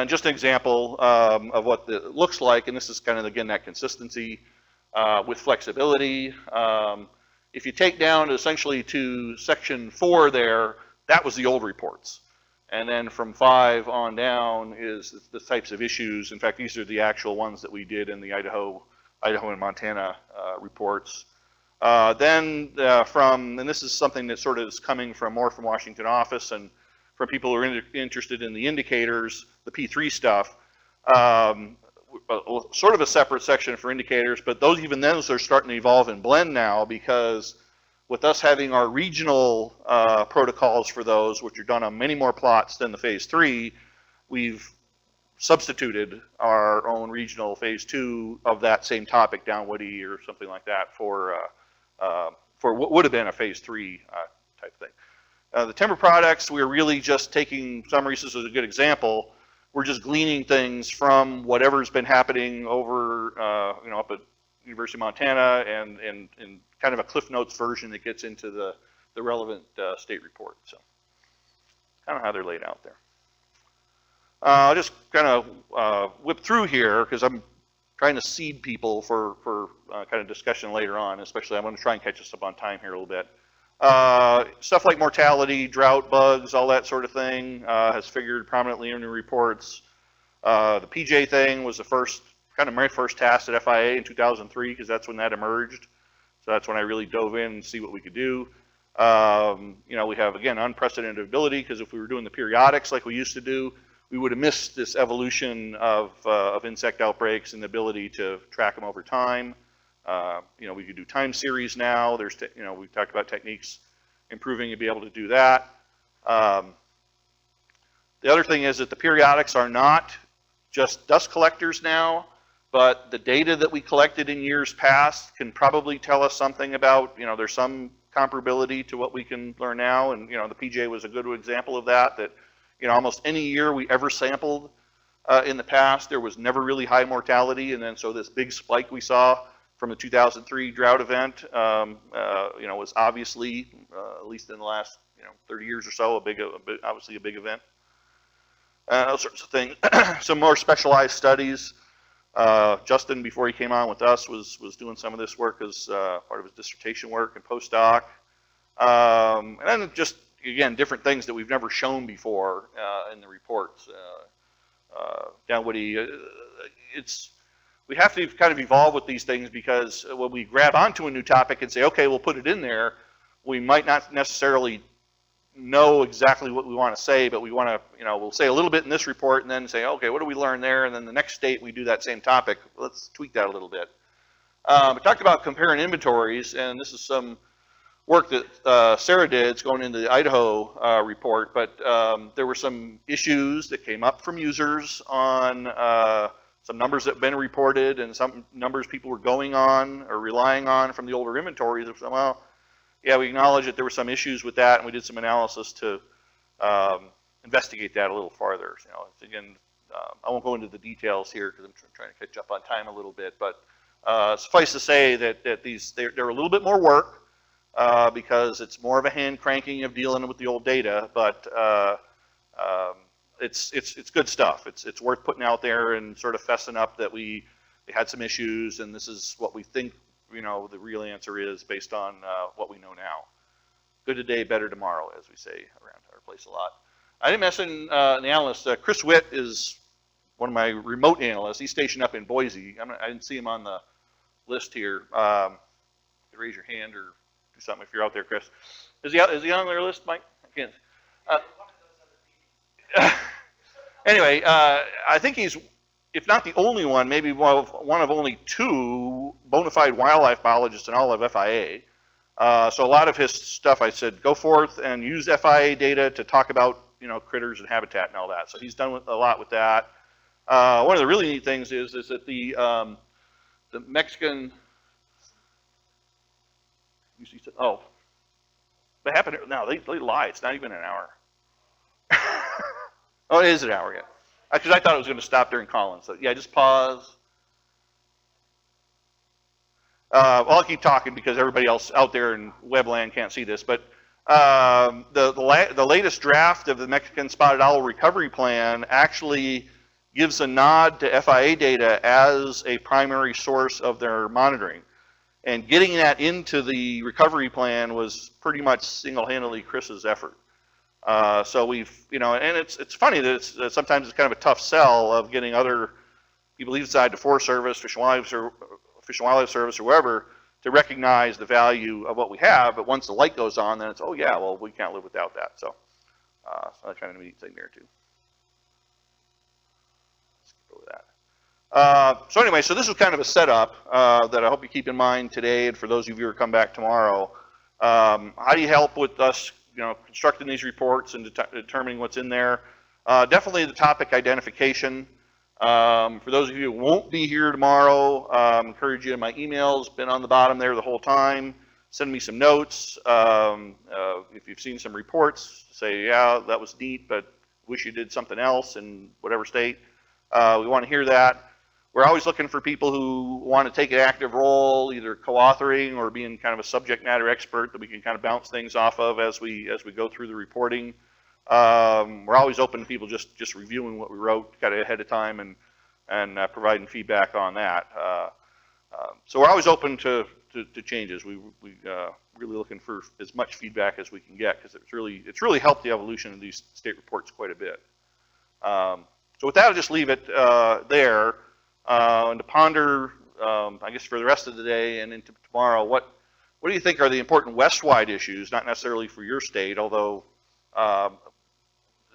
Just an example of what it looks like, and this is kind of, again, that consistency with flexibility. If you take down essentially to section 4 there, that was the old reports. And then from 5 on down is the types of issues. In fact, these are the actual ones that we did in the Idaho and Montana reports. And this is something that sort of is coming from more from Washington office and from people who are interested in the indicators, the P3 stuff, sort of a separate section for indicators, but even those are starting to evolve and blend now, because with us having our regional protocols for those, which are done on many more plots than the phase 3, we've substituted our own regional phase 2 of that same topic, downwoody or something like that, for what would have been a phase 3 type thing. The timber products, we're really just taking summaries. This is a good example. We're just gleaning things from whatever's been happening over, up at University of Montana, and kind of a Cliff Notes version that gets into the relevant state report. So, kind of how they're laid out there. I'll just kind of whip through here because I'm trying to seed people for kind of discussion later on. Especially, I'm going to try and catch us up on time here a little bit. Stuff like mortality, drought, bugs, all that sort of thing has figured prominently in the reports. The PJ thing was the first, kind of my first task at FIA in 2003, because that's when that emerged. So that's when I really dove in and see what we could do. We have, again, unprecedented ability, because if we were doing the periodics like we used to do, we would have missed this evolution of insect outbreaks and the ability to track them over time. We could do time series now. There's, we've talked about techniques improving to be able to do that. The other thing is that the periodics are not just dust collectors now, but the data that we collected in years past can probably tell us something about, there's some comparability to what we can learn now. And, the PJ was a good example of that, almost any year we ever sampled in the past, there was never really high mortality. And then so this big spike we saw from the 2003 drought event, was obviously, at least in the last 30 years or so, obviously a big event. Those sorts of things. Some more specialized studies. Justin, before he came on with us, was doing some of this work as part of his dissertation work and postdoc. And then just, again, different things that we've never shown before in the reports. Downwoody, we have to kind of evolve with these things, because when we grab onto a new topic and say, okay, we'll put it in there, we might not necessarily know exactly what we want to say, but we want to, we'll say a little bit in this report and then say, okay, what do we learn there? And then the next state we do that same topic. Let's tweak that a little bit. We talked about comparing inventories, and this is some work that Sarah did. It's going into the Idaho report, but there were some issues that came up from users on some numbers that have been reported, and some numbers people were going on or relying on from the older inventories. Well, yeah, we acknowledge that there were some issues with that, and we did some analysis to investigate that a little farther. Again, I won't go into the details here because I'm trying to catch up on time a little bit, but suffice to say that they're a little bit more work because it's more of a hand cranking of dealing with the old data, but it's good stuff. It's worth putting out there and sort of fessing up that we had some issues, and this is what we think the real answer is based on what we know now. Good today, better tomorrow, as we say around our place a lot. I didn't mention the analyst. Chris Witt is one of my remote analysts. He's stationed up in Boise. I didn't see him on the list here. Raise your hand or do something if you're out there, Chris. Is he on their list, Mike? I can't. Anyway, I think he's, if not the only one, maybe one of only 2 bona fide wildlife biologists in all of FIA. So a lot of his stuff, I said, go forth and use FIA data to talk about critters and habitat and all that. So he's done a lot with that. One of the really neat things is that the Mexican, what happened? No, they lie. It's not even an hour. Oh, it is an hour, yeah. Because I thought it was going to stop during Collins. So yeah, just pause. I'll keep talking because everybody else out there in webland can't see this. But The latest draft of the Mexican Spotted Owl Recovery Plan actually gives a nod to FIA data as a primary source of their monitoring. And getting that into the recovery plan was pretty much single-handedly Chris's effort. So we've, and it's funny that sometimes it's kind of a tough sell of getting other people inside the Forest Service, Fish and Wildlife Service, or whoever, to recognize the value of what we have. But once the light goes on, then it's, oh yeah, well, we can't live without that. So, so that's kind of a neat thing there too. Skip over that. So anyway, so this is kind of a setup that I hope you keep in mind today, and for those of you who come back tomorrow. How do you help with us, constructing these reports and determining what's in there? Definitely the topic identification. For those of you who won't be here tomorrow, encourage you, my email's been on the bottom there the whole time. Send me some notes. If you've seen some reports, say, yeah, that was neat, but wish you did something else in whatever state. We want to hear that. We're always looking for people who want to take an active role, either co-authoring or being kind of a subject matter expert that we can kind of bounce things off of as we go through the reporting. We're always open to people just reviewing what we wrote kind of ahead of time and providing feedback on that. So we're always open to changes. We really looking for as much feedback as we can get, because it's really helped the evolution of these state reports quite a bit. So with that, I'll just leave it there and to ponder, I guess, for the rest of the day and into tomorrow. What do you think are the important West-wide issues? Not necessarily for your state, although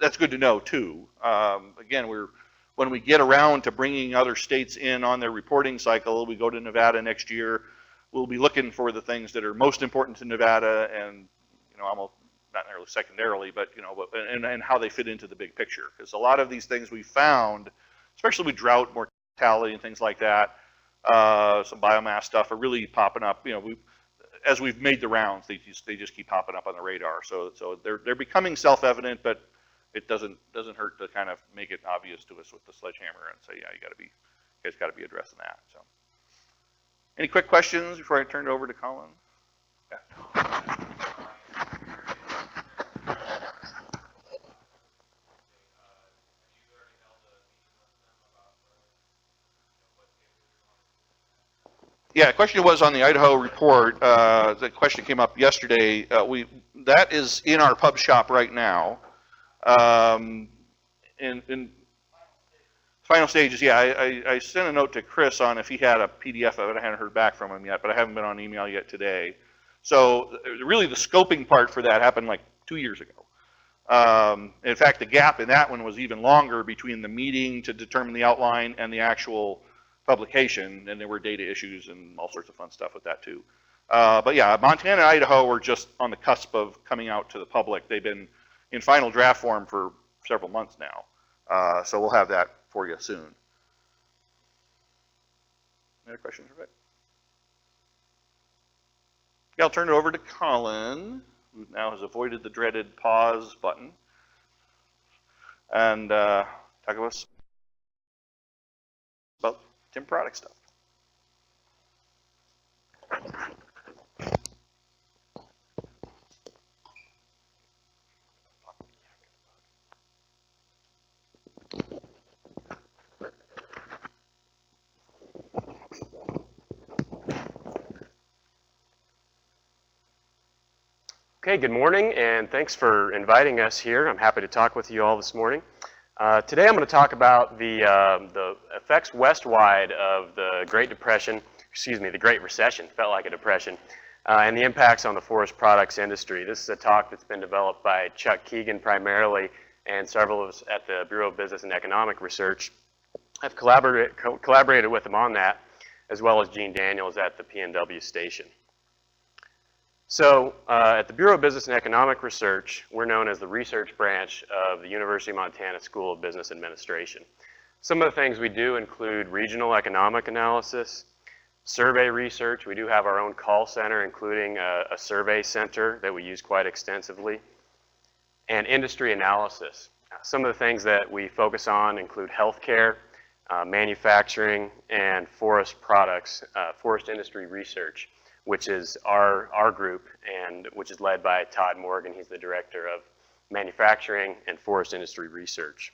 that's good to know too. Again, when we get around to bringing other states in on their reporting cycle, we go to Nevada next year, we'll be looking for the things that are most important to Nevada, and almost not necessarily secondarily, but and how they fit into the big picture. Because a lot of these things we found, especially with drought mortality and things like that, some biomass stuff, are really popping up. As we've made the rounds, they just keep popping up on the radar. So they're becoming self-evident, but it doesn't hurt to kind of make it obvious to us with the sledgehammer and say, yeah, you guys got to be addressing that. So, any quick questions before I turn it over to Colin? Yeah. Yeah, the question was on the Idaho report. The question came up yesterday. That is in our pub shop right now. In final stages, yeah, I sent a note to Chris on if he had a PDF of it. I hadn't heard back from him yet, but I haven't been on email yet today. So really the scoping part for that happened like 2 years ago. In fact, the gap in that one was even longer between the meeting to determine the outline and the actual publication, and there were data issues and all sorts of fun stuff with that too. But yeah, Montana and Idaho were just on the cusp of coming out to the public. They've been in final draft form for several months now. So we'll have that for you soon. Any other questions, Rick? Yeah, I'll turn it over to Colin, who now has avoided the dreaded pause button, and talk to us about Tim product stuff. Okay, good morning, and thanks for inviting us here. I'm happy to talk with you all this morning. Today I'm going to talk about the effects west-wide of the Great Depression, the Great Recession, felt like a depression, and the impacts on the forest products industry. This is a talk that's been developed by Chuck Keegan primarily, and several of us at the Bureau of Business and Economic Research. I've collaborated with him on that, as well as Gene Daniels at the PNW station. So at the Bureau of Business and Economic Research, we're known as the research branch of the University of Montana School of Business Administration. Some of the things we do include regional economic analysis, survey research. We do have our own call center, including a survey center that we use quite extensively, and industry analysis. Some of the things that we focus on include healthcare, manufacturing, and forest products, forest industry research. which is our group, and which is led by Todd Morgan. He's the Director of Manufacturing and Forest Industry Research.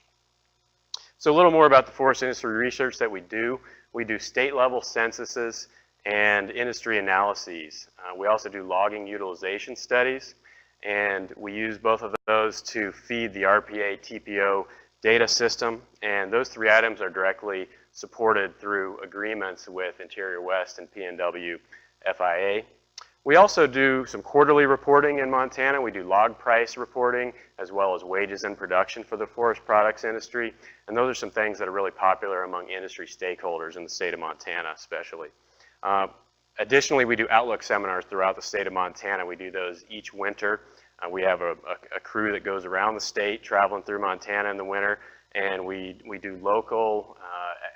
So a little more about the forest industry research that we do. We do state-level censuses and industry analyses. We also do logging utilization studies, and we use both of those to feed the RPA TPO data system, and those three items are directly supported through agreements with Interior West and PNW FIA. We also do some quarterly reporting in Montana. We do log price reporting as well as wages and production for the forest products industry, and those are some things that are really popular among industry stakeholders in the state of Montana especially. Additionally, we do Outlook seminars throughout the state of Montana. We do those each winter. We have a crew that goes around the state traveling through Montana in the winter, and we do local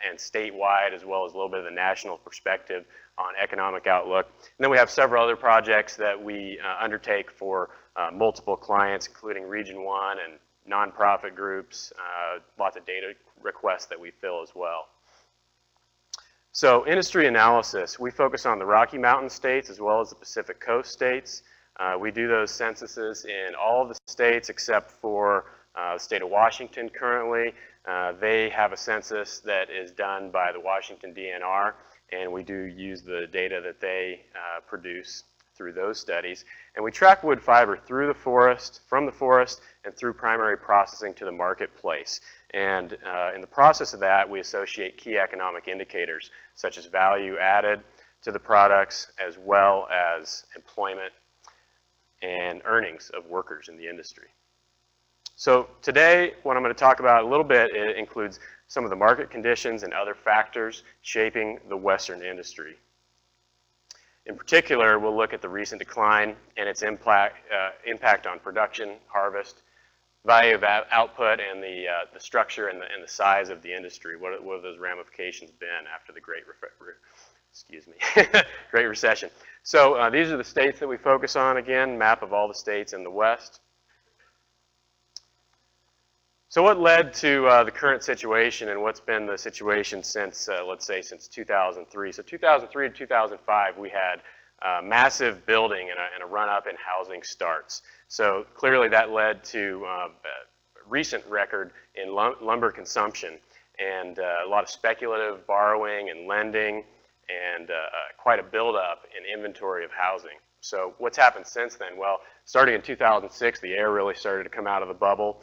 and statewide as well as a little bit of the national perspective on economic outlook. And then we have several other projects that we undertake for multiple clients, including Region 1 and nonprofit groups, lots of data requests that we fill as well. So industry analysis, we focus on the Rocky Mountain states as well as the Pacific Coast states. We do those censuses in all of the states except for the state of Washington currently. They have a census that is done by the Washington DNR, and we do use the data that they produce through those studies. And we track wood fiber through the forest, from the forest, and through primary processing to the marketplace. And in the process of that, we associate key economic indicators, such as value added to the products, as well as employment and earnings of workers in the industry. So today, what I'm going to talk about a little bit, it includes some of the market conditions and other factors shaping the Western industry. In particular, we'll look at the recent decline and its impact on production, harvest, value of output, and the structure and the size of the industry. What have those ramifications been after the Great Recession? So these are the states that we focus on. Again, map of all the states in the West. So what led to the current situation, and what's been the situation since, let's say, since 2003? So 2003 to 2005, we had massive building and a run-up in housing starts. So clearly that led to a recent record in lumber consumption, and a lot of speculative borrowing and lending, and quite a buildup in inventory of housing. So what's happened since then? Well, starting in 2006, the air really started to come out of the bubble.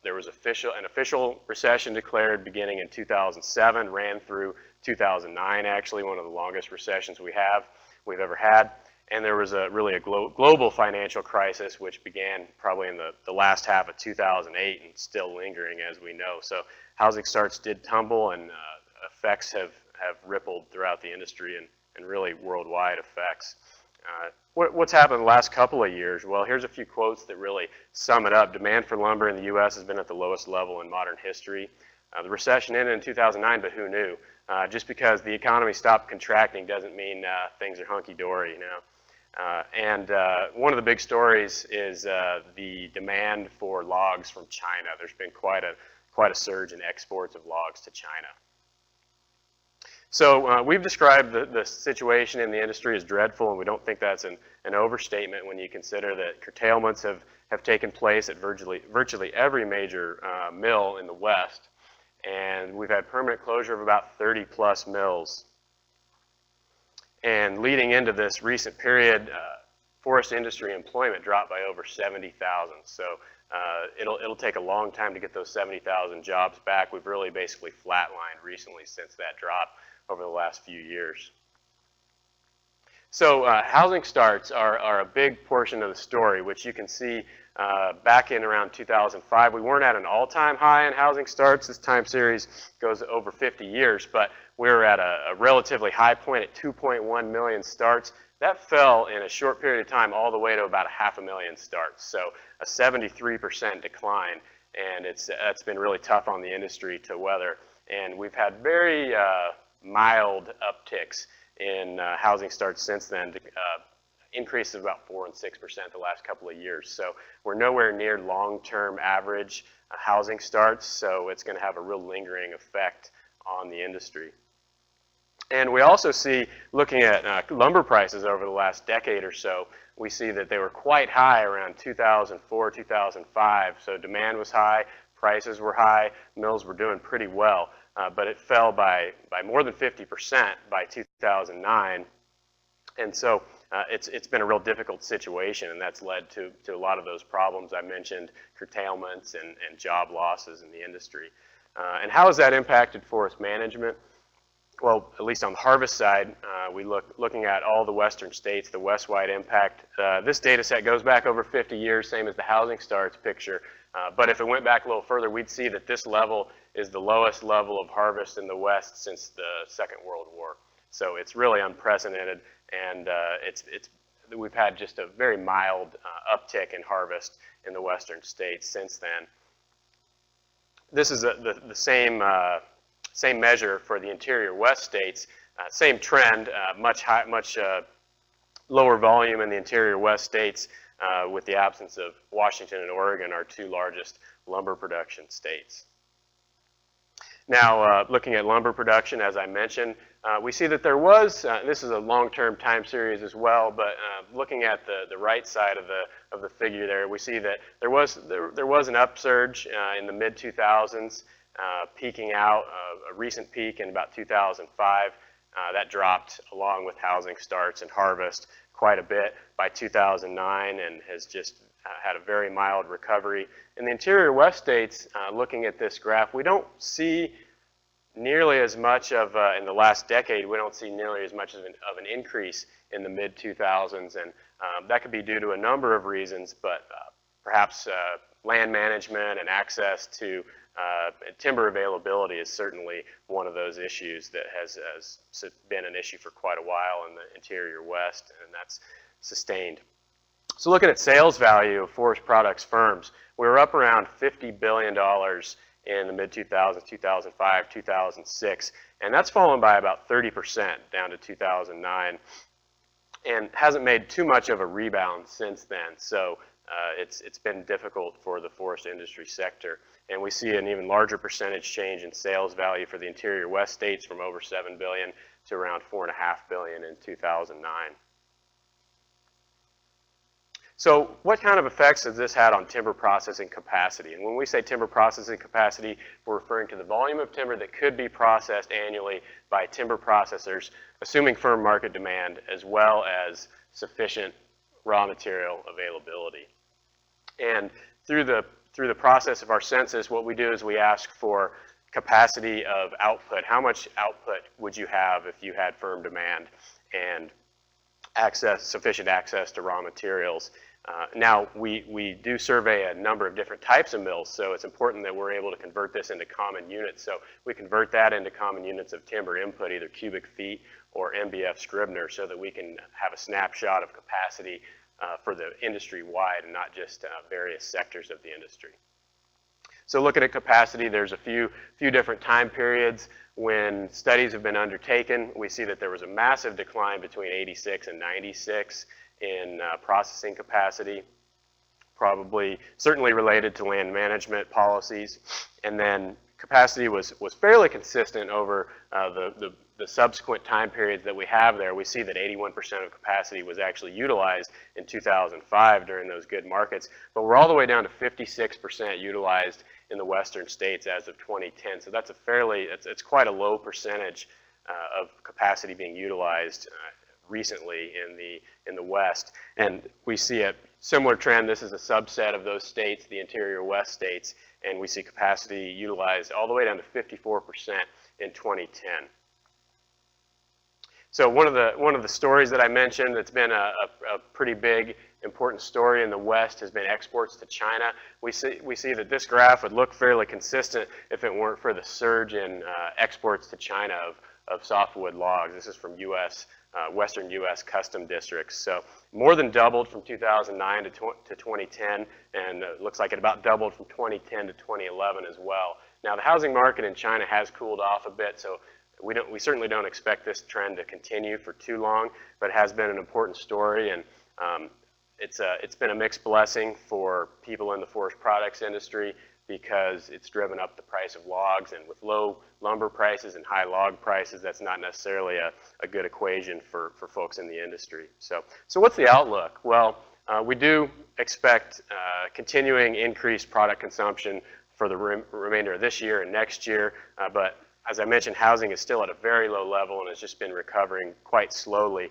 There was an official recession declared beginning in 2007, ran through 2009, actually, one of the longest recessions we've ever had. And there was really a global financial crisis, which began probably in the last half of 2008 and still lingering, as we know. So housing starts did tumble, and effects have rippled throughout the industry, and really worldwide effects. What's happened the last couple of years? Well, here's a few quotes that really sum it up. Demand for lumber in the U.S. has been at the lowest level in modern history. The recession ended in 2009, but who knew? Just because the economy stopped contracting doesn't mean things are hunky-dory, you know. And one of the big stories is the demand for logs from China. There's been quite a surge in exports of logs to China. So we've described the situation in the industry as dreadful, and we don't think that's an overstatement when you consider that curtailments have taken place at virtually every major mill in the West, and we've had permanent closure of about 30 plus mills. And leading into this recent period, forest industry employment dropped by over 70,000. So it'll take a long time to get those 70,000 jobs back. We've really basically flatlined recently since that drop over the last few years. So housing starts are a big portion of the story, which you can see back in around 2005. We weren't at an all-time high in housing starts. This time series goes over 50 years, but we were at a relatively high point at 2.1 million starts. That fell in a short period of time all the way to about 500,000 starts, so a 73% decline, and it's been really tough on the industry to weather. And we've had very mild upticks in housing starts since then, increases of about 4% and 6% the last couple of years. So we're nowhere near long-term average housing starts, so it's going to have a real lingering effect on the industry. And we also see, looking at lumber prices over the last decade or so, we see that they were quite high around 2004, 2005. So demand was high, prices were high, mills were doing pretty well. But it fell by more than 50% by 2009. And so it's been a real difficult situation, and that's led to a lot of those problems I mentioned, curtailments and job losses in the industry. And how has that impacted forest management? Well, at least on the harvest side, looking at all the western states, the west-wide impact. This data set goes back over 50 years, same as the housing starts picture. But if it went back a little further, we'd see that this level is the lowest level of harvest in the West since the Second World War. So it's really unprecedented, and we've had just a very mild uptick in harvest in the western states since then. This is the same measure for the interior West states. Same trend, much lower volume in the interior West states, with the absence of Washington and Oregon, our two largest lumber production states. Now, looking at lumber production, as I mentioned, we see that there was, this is a long-term time series as well, but looking at the right side of the figure there, we see that there was an upsurge in the mid-2000s, peaking out, a recent peak in about 2005. That dropped along with housing starts and harvest quite a bit by 2009 and has just had a very mild recovery. In the interior West states, looking at this graph, we don't see nearly as much of, in the last decade, we don't see nearly as much of an increase in the mid-2000s, and that could be due to a number of reasons, but perhaps land management and access to timber availability is certainly one of those issues that has been an issue for quite a while in the interior West, and that's sustained. So looking at sales value of forest products firms, we were up around $50 billion in the mid-2000s, 2005, 2006, and that's fallen by about 30% down to 2009, and hasn't made too much of a rebound since then. So it's been difficult for the forest industry sector. And we see an even larger percentage change in sales value for the interior West states from over $7 billion to around $4.5 billion in 2009. So what kind of effects has this had on timber processing capacity? And when we say timber processing capacity, we're referring to the volume of timber that could be processed annually by timber processors, assuming firm market demand, as well as sufficient raw material availability. And through the process of our census, what we do is we ask for capacity of output. How much output would you have if you had firm demand and sufficient access to raw materials? Now, we do survey a number of different types of mills, so it's important that we're able to convert this into common units. So we convert that into common units of timber input, either cubic feet or MBF Scribner, so that we can have a snapshot of capacity for the industry-wide and not just various sectors of the industry. So looking at capacity, there's a few different time periods when studies have been undertaken. We see that there was a massive decline between 86 and 96 in processing capacity, certainly related to land management policies. And then capacity was fairly consistent over the subsequent time periods that we have there. We see that 81% of capacity was actually utilized in 2005 during those good markets, but we're all the way down to 56% utilized in the western states as of 2010. So that's it's quite a low percentage of capacity being utilized recently in the West. And we see a similar trend. This is a subset of those states, the interior West states, and we see capacity utilized all the way down to 54% in 2010. So one of the stories that I mentioned that's been a pretty big, important story in the West has been exports to China. We see that this graph would look fairly consistent if it weren't for the surge in exports to China of softwood logs. This is from Western U.S. custom districts. So more than doubled from 2009 to 2010, and it looks like it about doubled from 2010 to 2011 as well. Now the housing market in China has cooled off a bit, so we certainly don't expect this trend to continue for too long, but it has been an important story, and it's been a mixed blessing for people in the forest products industry. because it's driven up the price of logs, and with low lumber prices and high log prices, that's not necessarily a good equation for folks in the industry. So what's the outlook? Well, we do expect continuing increased product consumption for the remainder of this year and next year, but as I mentioned, housing is still at a very low level and has just been recovering quite slowly.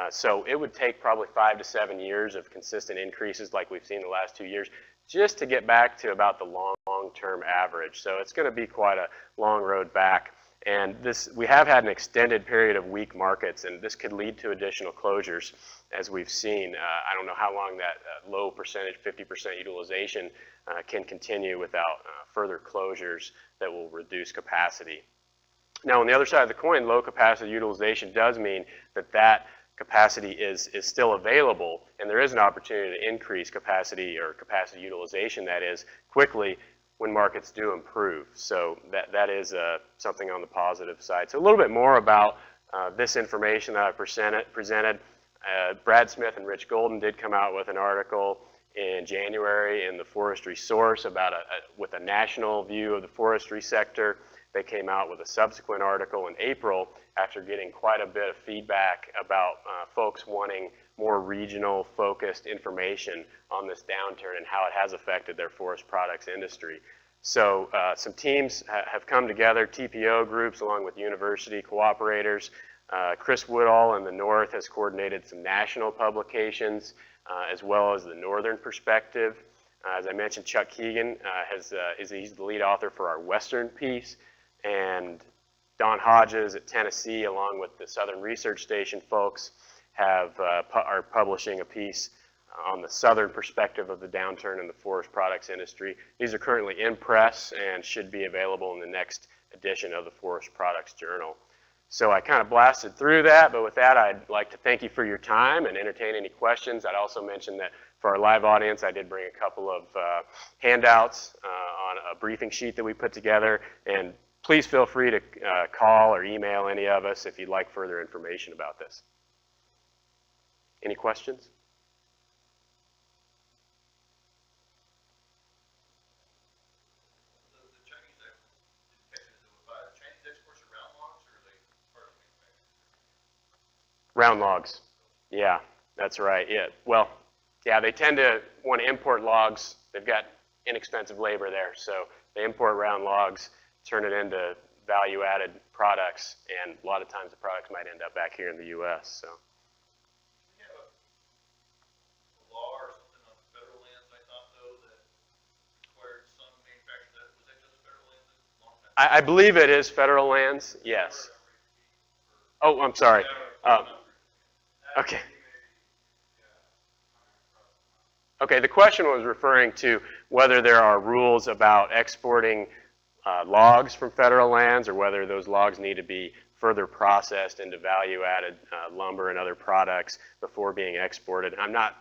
So it would take probably 5 to 7 years of consistent increases like we've seen the last 2 years just to get back to about the long-term average. So it's going to be quite a long road back. And we have had an extended period of weak markets, and this could lead to additional closures, as we've seen. I don't know how long that low percentage, 50% utilization, can continue without further closures that will reduce capacity. Now, on the other side of the coin, low capacity utilization does mean that capacity is still available, and there is an opportunity to increase capacity, or capacity utilization, that is, quickly when markets do improve. So that is something on the positive side. So a little bit more about this information that I presented. Brad Smith and Rich Golden did come out with an article in January in the Forestry Source about with a national view of the forestry sector. They came out with a subsequent article in April after getting quite a bit of feedback about folks wanting more regional focused information on this downturn and how it has affected their forest products industry. So some teams have come together, TPO groups along with university cooperators. Chris Woodall in the north has coordinated some national publications as well as the northern perspective. As I mentioned, Chuck Keegan he's the lead author for our western piece. And Don Hodges at Tennessee, along with the Southern Research Station folks, are publishing a piece on the southern perspective of the downturn in the forest products industry. These are currently in press and should be available in the next edition of the Forest Products Journal. So I kind of blasted through that, but with that, I'd like to thank you for your time and entertain any questions. I'd also mention that for our live audience, I did bring a couple of handouts on a briefing sheet that we put together, and please feel free to call or email any of us if you'd like further information about this. Any questions? The Chinese exports are round logs, or are they part of manufacturing? Round logs. Yeah, that's right. Yeah. Well, yeah, they tend to want to import logs. They've got inexpensive labor there, so they import round logs, turn it into value-added products, and a lot of times the products might end up back here in the U.S. So. Do we have a law or something on federal lands? I thought, though, that required some manufacturing. Was that just federal lands a long time ago? I believe it is federal lands, yes. Oh, I'm sorry. Okay. Okay, the question was referring to whether there are rules about exporting logs from federal lands, or whether those logs need to be further processed into value-added lumber and other products before being exported. I'm not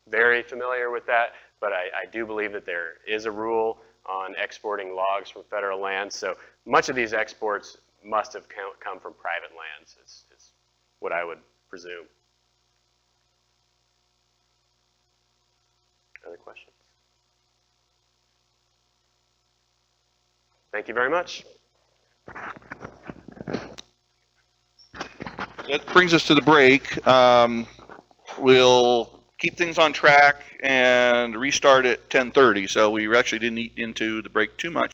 very familiar with that, but I do believe that there is a rule on exporting logs from federal lands. So much of these exports must have come from private lands, is what I would presume. Other questions? Thank you very much. That brings us to the break. We'll keep things on track and restart at 10:30. So we actually didn't eat into the break too much.